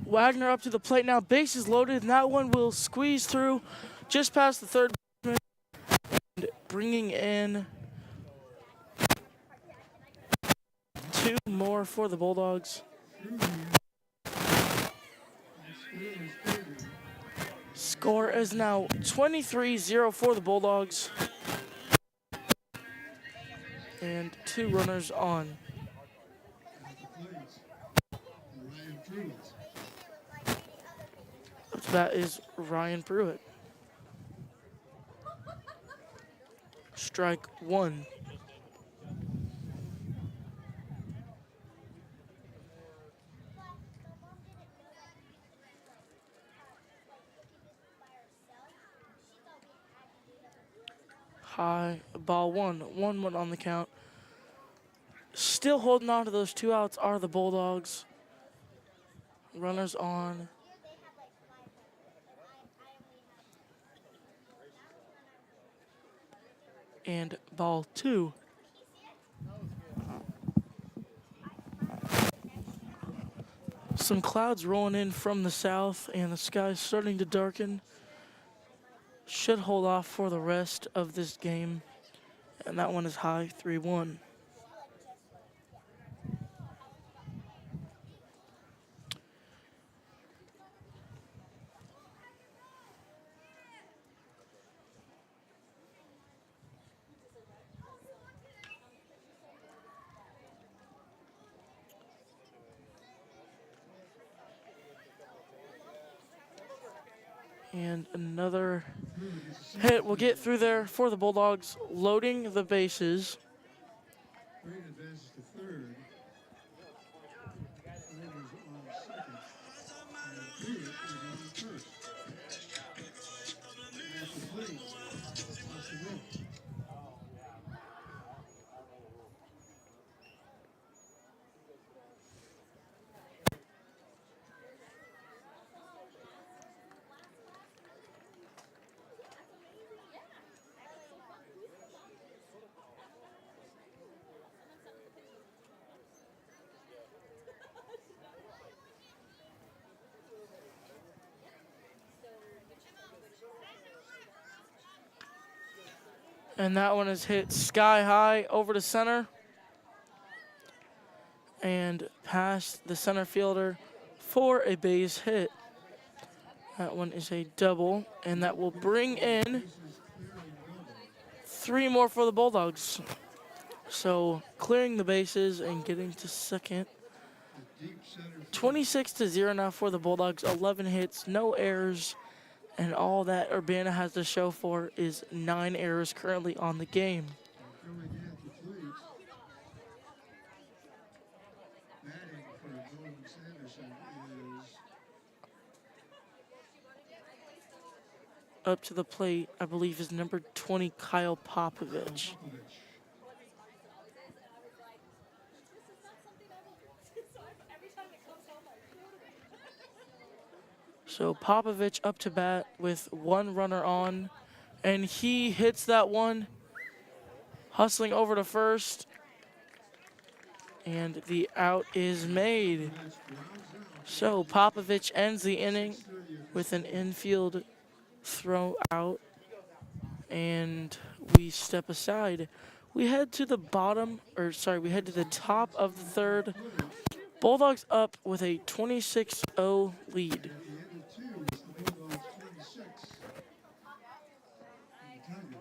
Wagner up to the plate now, bases loaded, and that one will squeeze through just past the third baseman, and bringing in 2 more for the Bulldogs. Score is now 23-0 for the Bulldogs, and 2 runners on. at the plates. Ryan Pruitt. That is Ryan Pruitt. Strike 1. High, ball 1. 1-1 on the count. Still holding on to those 2 outs are the Bulldogs. Runners on. And ball 2. Some clouds rolling in from the south, and the sky's starting to darken. should hold off for the rest of this game. And that one is high, 3-1. And another hit will get through there for the Bulldogs, loading the bases. Green advances to third. Third is on second. And Pruitt is on first. That's the plate. Across the row. And that one is hit sky high over to center. And past the center fielder for a base hit. That one is a double, and that will bring in 3 more for the Bulldogs. So clearing the bases and getting to second. Deep center. 26-0 now for the Bulldogs. 11 hits, no errors, and all that Urbana has to show for is 9 errors currently on the game. Coming in at the plate. Batting for Nolan Sanderson is Up to the plate, I believe, is number 20, Kyle Popovich. Popovich. So Popovich up to bat with 1 runner on, and he hits that one, hustling over to first, and the out is made. So Popovich ends the inning with an infield throw out, and we step aside. We head to the top of the third. Bulldogs up with a 26-0 lead. At the end of 2 is the Bulldogs 26. And the Tigers got it.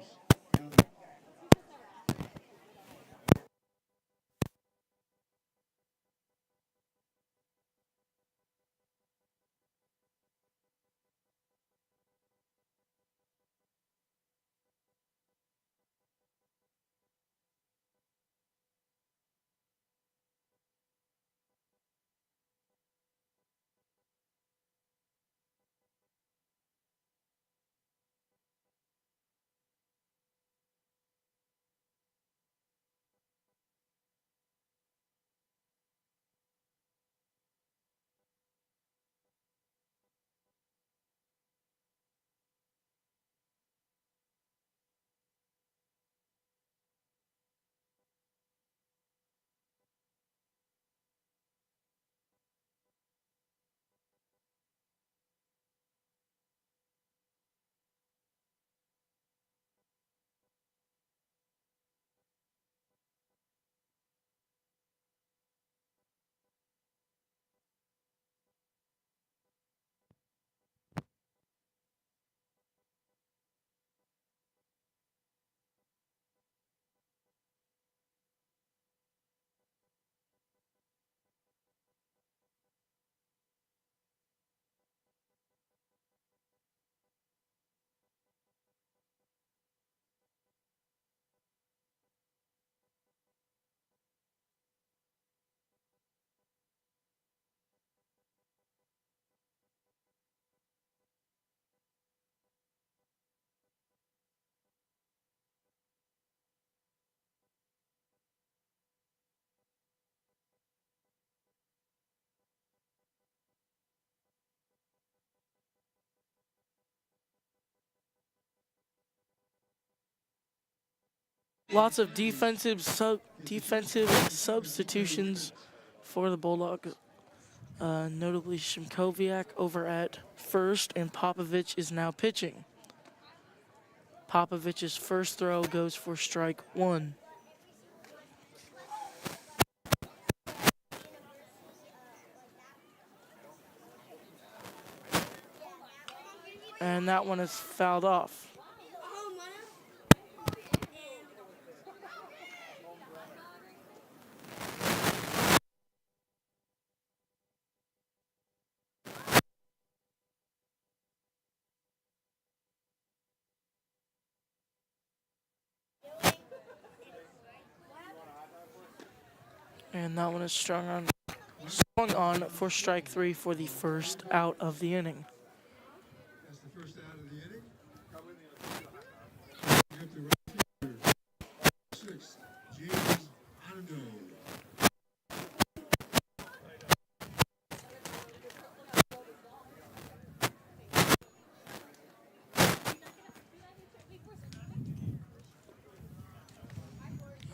Lots of defensive substitutions for the Bulldogs. Notably Shimkoviak over at first, and Popovich is now pitching. Popovich's first throw goes for strike one. And that one is fouled off. And that one is swung on for strike three for the first out of the inning. That's the first out of the inning. Get to right fielder. 6, James Hondo.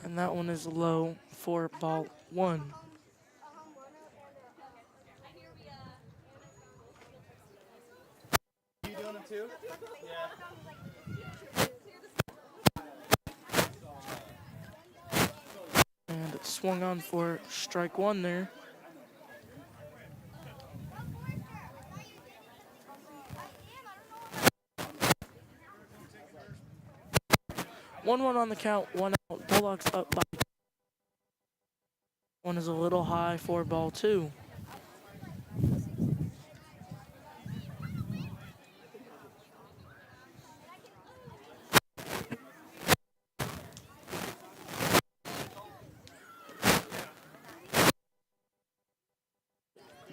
And that one is low for ball one. You doing them too? Yeah. And it swung on for strike one there. 1-1 on the count, 1 out. Bulldogs up by. One is a little high for ball two.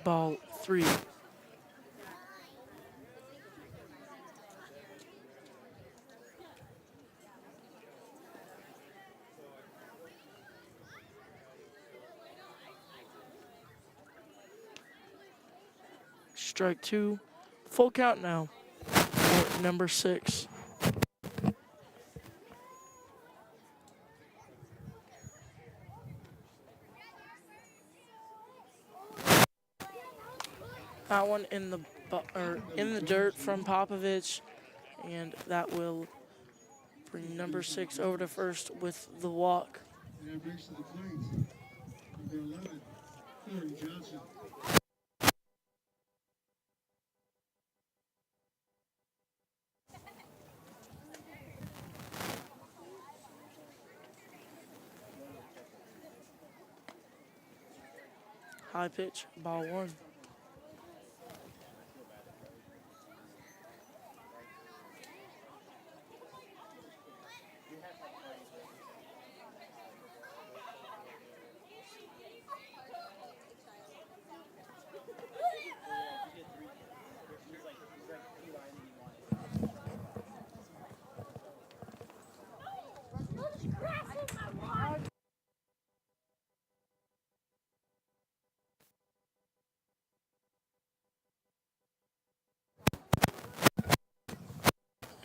Ball three. Strike two. Full count now for number 6. That one in the dirt from Popovich, and that will bring number 6 over to first with the walk. And that brings to the plate. Number 11, Corey Johnson. High pitch, ball one.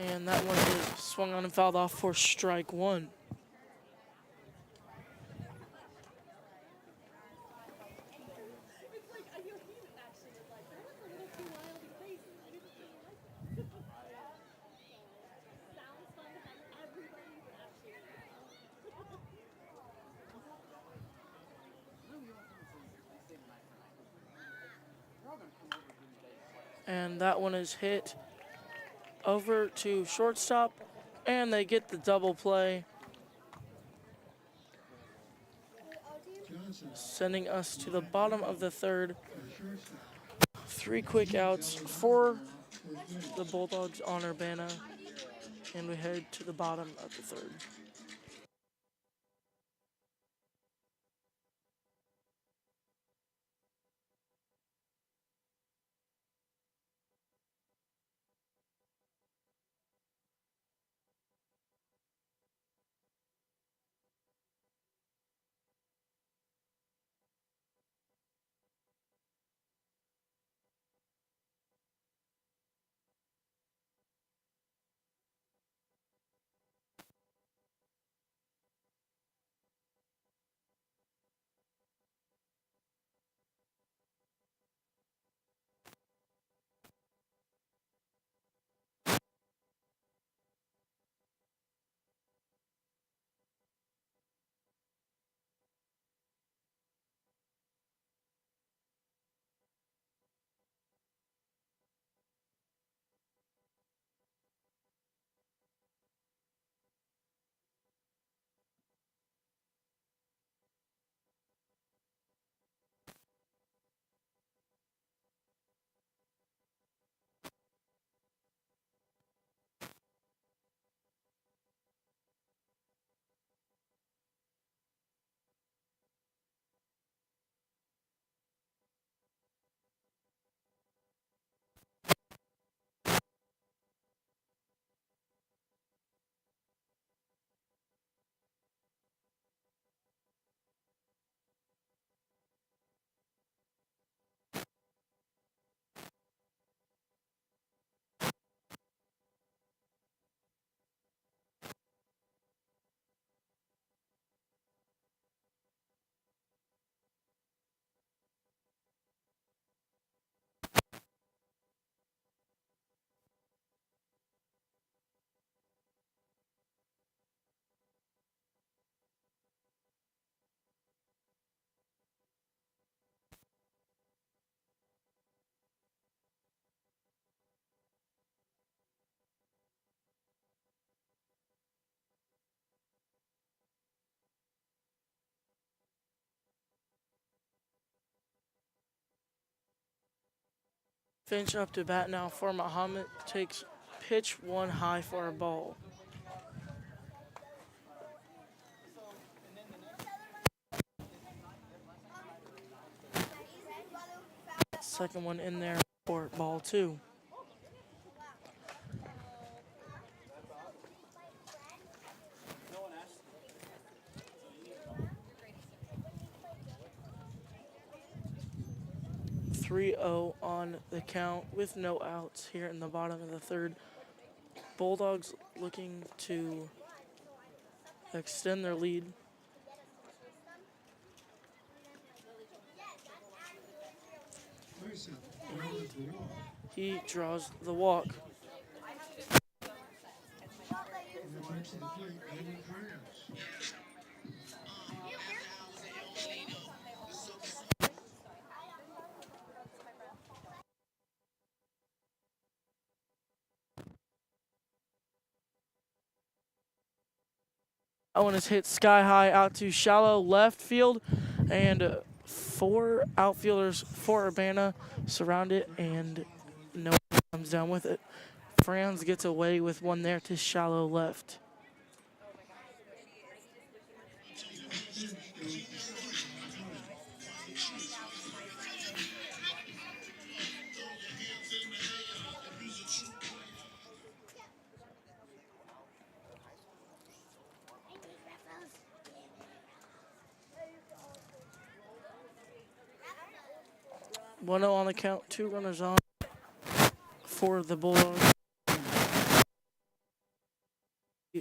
And that one is swung on and fouled off for strike one. And that one is hit over to shortstop, and they get the double play, Johnson, sending us to the bottom of the third. shortstop. 3 quick outs for the Bulldogs on Urbana, and we head to the bottom of the third. Finch up to bat now for Mahomet. Takes pitch one high for a ball. Second one in there for ball two. Three 0 on the count with no outs here in the bottom of the third. Bulldogs looking to extend their lead. Mason, draws the walk. He draws the walk. And attempts to the plate, Evan Krantz. 1 is hit sky high out to shallow left field, and four outfielders for Urbana surround it, and no one comes down with it. Franz gets away with one there to shallow left. One 0 on the count, 2 runners on for the Bulldogs.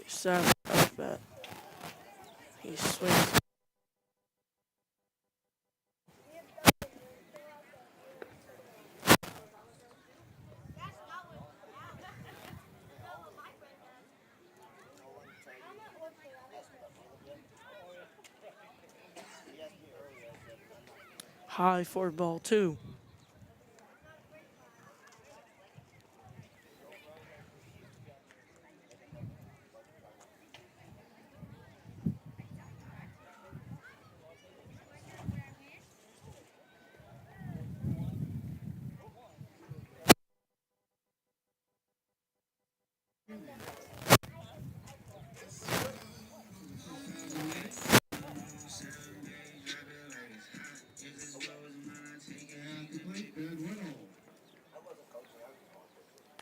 Savage out bat. He swings. High for ball two.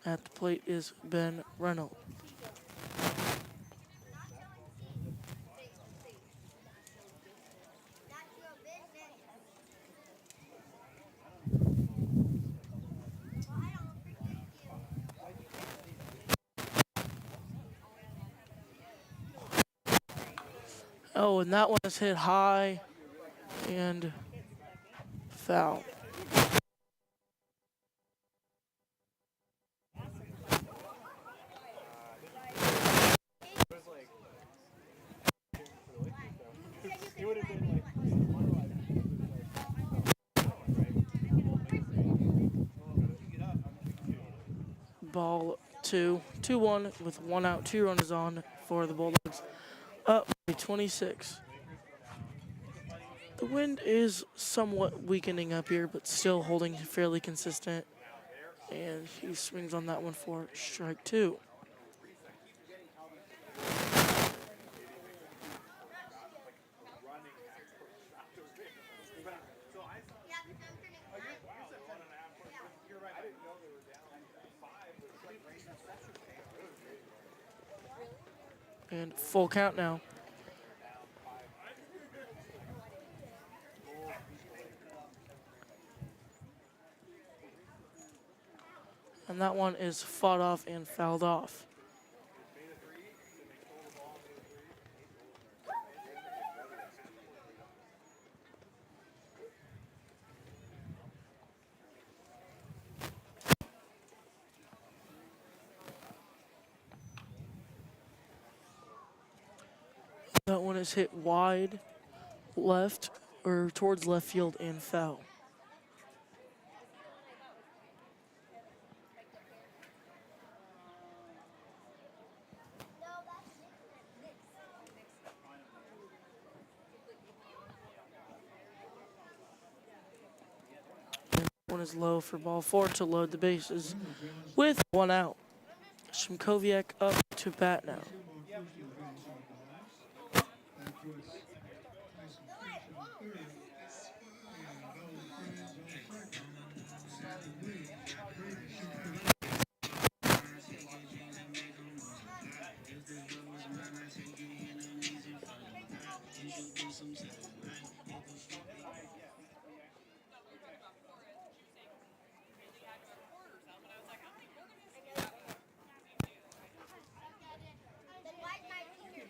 At the plate is Ben Reynolds. Oh, and that one is hit high and foul. Ball two, 2-1 with 1 out, 2 runners on for the Bulldogs. Up by 26. The wind is somewhat weakening up here, but still holding fairly consistent. And he swings on that one for strike two. And full count now. And that one is fought off and fouled off. That one is hit wide left or towards left field and foul. one is low for ball 4 to load the bases with 1 out. Shimkoviak up to bat now. That puts Tyson Finch on third, and Nolan Cruz on second. Seven leads. Brady should come out. Then why is my teacher?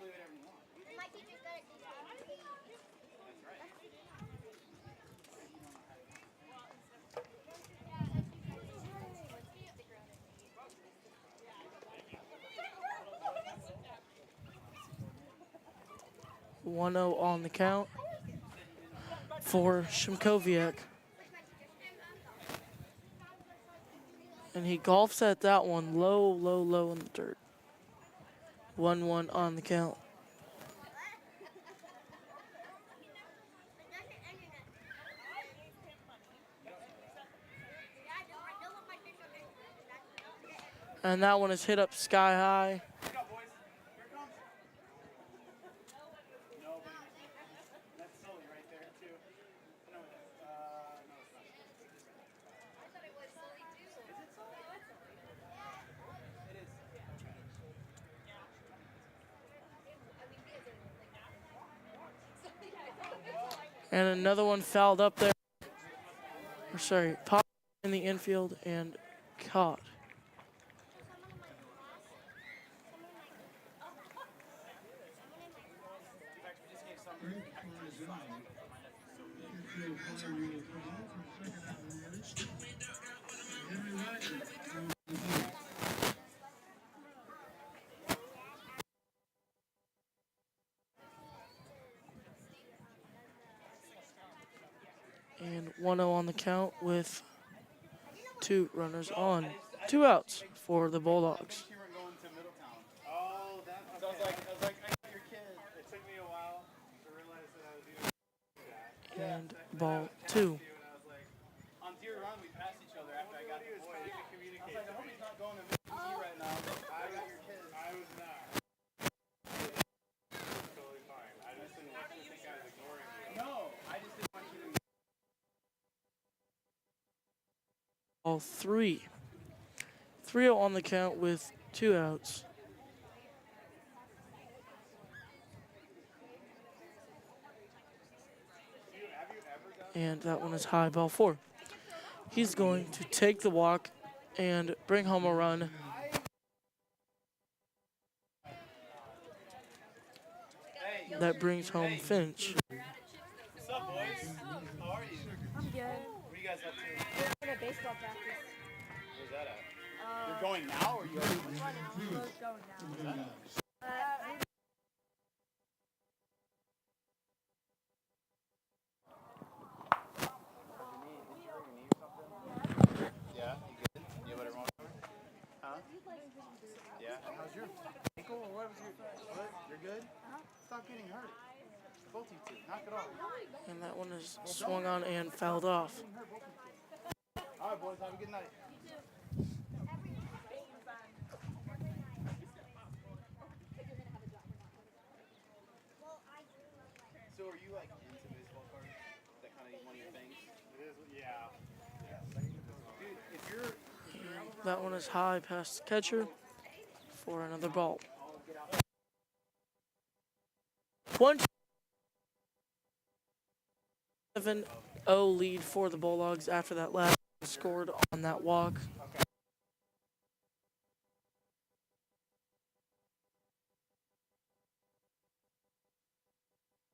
My teacher's good at these things. One 0 on the count for Shimkoviak. And he golfs at that one low, low, low in the dirt. 1-1 on the count. And that one is hit up sky high. And another one fouled up there. Or sorry, popped in the infield and caught. Frank flies out. Infield fire will come out for the second half of the inning. Henry Wagner goes to the plate. And 1-0 on the count with 2 runners on. 2 outs for the Bulldogs. You were going to Middletown. Oh, that. Okay. So I was like, I got your kid. It took me a while to realize that I was doing that. And ball 2. And I was like, on Deer Run, we passed each other after I got the boy. I was like, I hope he's not going to BTV right now. I got your kid. I was not. Totally fine. I just didn't want you to think I was ignoring you. No, I just didn't want you to. Ball 3. 3-0 on the count with 2 outs. And that one is high, ball 4. He's going to take the walk and bring home a run. That brings home Finch. What's up, boys? How are you? I'm good. What are you guys up to? I'm at baseball practice. Where's that at? You're going now, or you already went? Going now. Yeah, you good? You have whatever wrong with her? Huh? Yeah. How's your ankle? Or what was your what? You're good? Stop getting hurt. Both you two. Knock it off. And that one is swung on and fouled off. All right, boys. Have a good night. So are you like into baseball cards? Is that kind of one of your things? It is, yeah. Dude, if you're That one is high past the catcher for another ball. 7-0 lead for the Bulldogs after that last scored on that walk.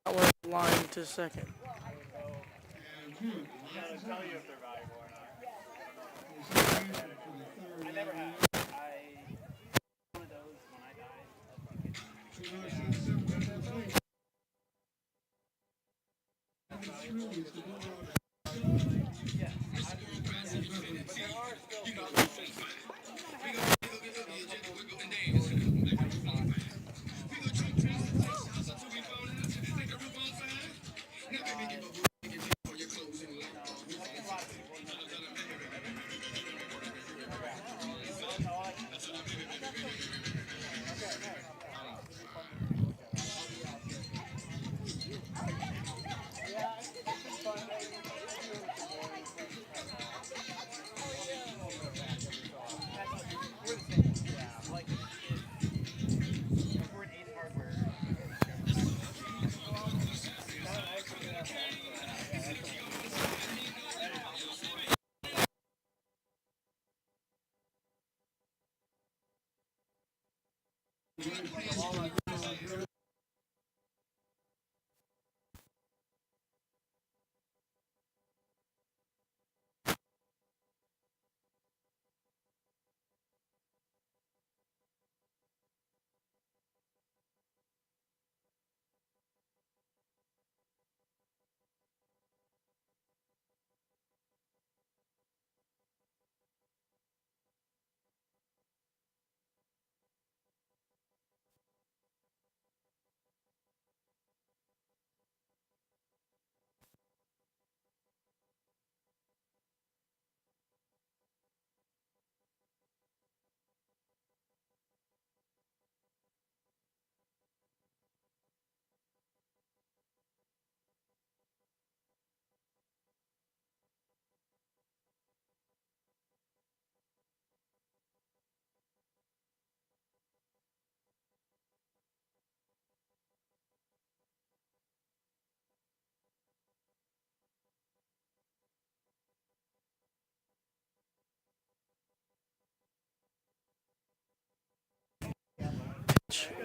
That one line to second. I'll tell you if they're valuable or not. I never have. One of those when I died.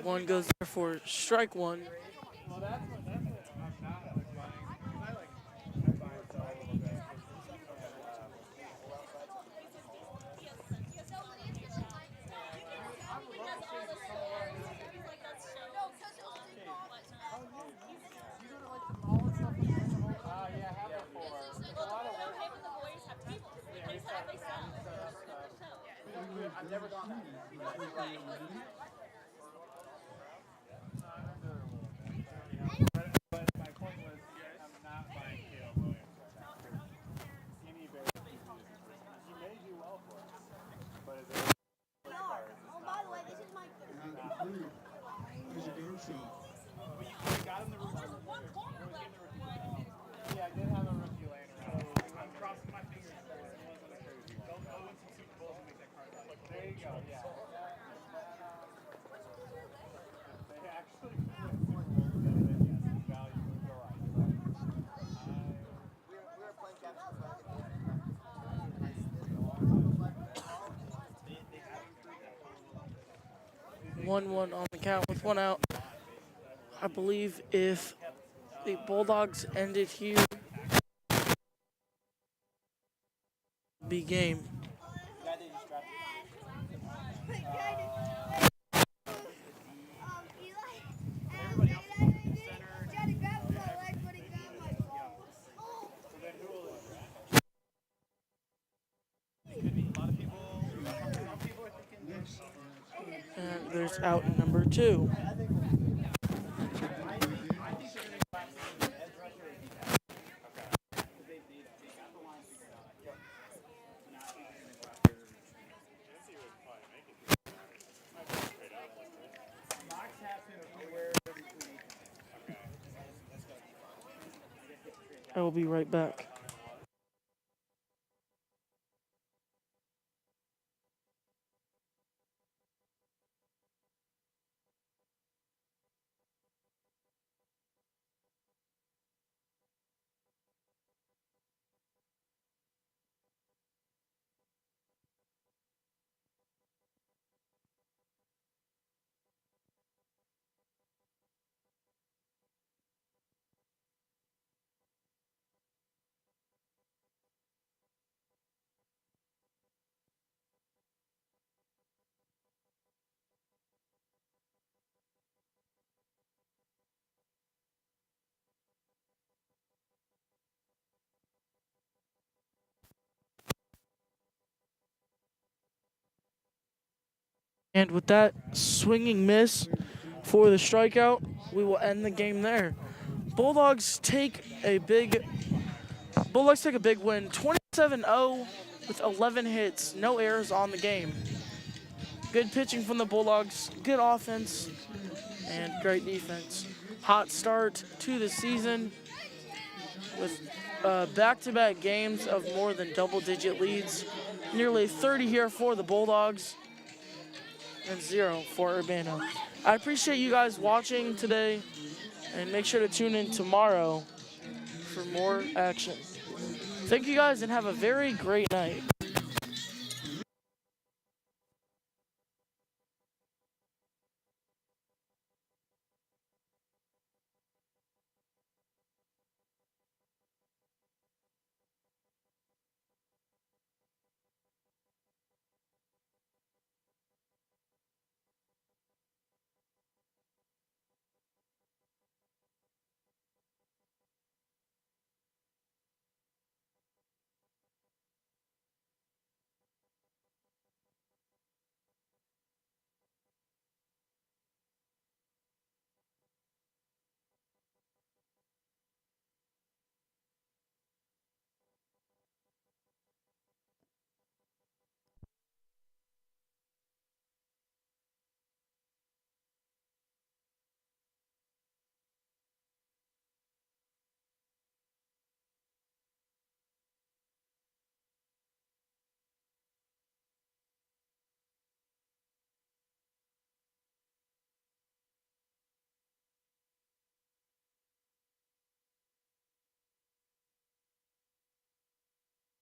One goes there for strike one. I've never gone there. But my point was, I'm not buying Caleb Williams right now. Any Bears he may do well for us, but as a No. Oh, by the way, this is my. There's a go shot. we got him the rookie. Yeah, I did have a rookie laying around. I'm crossing my fingers for it. It wasn't crazy. Don't go win some Super Bowls and make that card. There you go. Yeah. They actually win Super Bowls, then yes, the value would go up. We were playing capture flag. 1-1 on the count with one out. I believe if the Bulldogs ended here, be game. And there's out number 2. I will be right back. And with that swinging miss for the strikeout, we will end the game there. Bulldogs take a big win, 27-0 with 11 hits, no errors on the game. Good pitching from the Bulldogs, good offense, and great defense. Hot start to the season with back-to-back games of more than double-digit leads. Nearly 30 here for the Bulldogs and 0 for Urbana. I appreciate you guys watching today, and make sure to tune in tomorrow for more action. Thank you guys and have a very great night.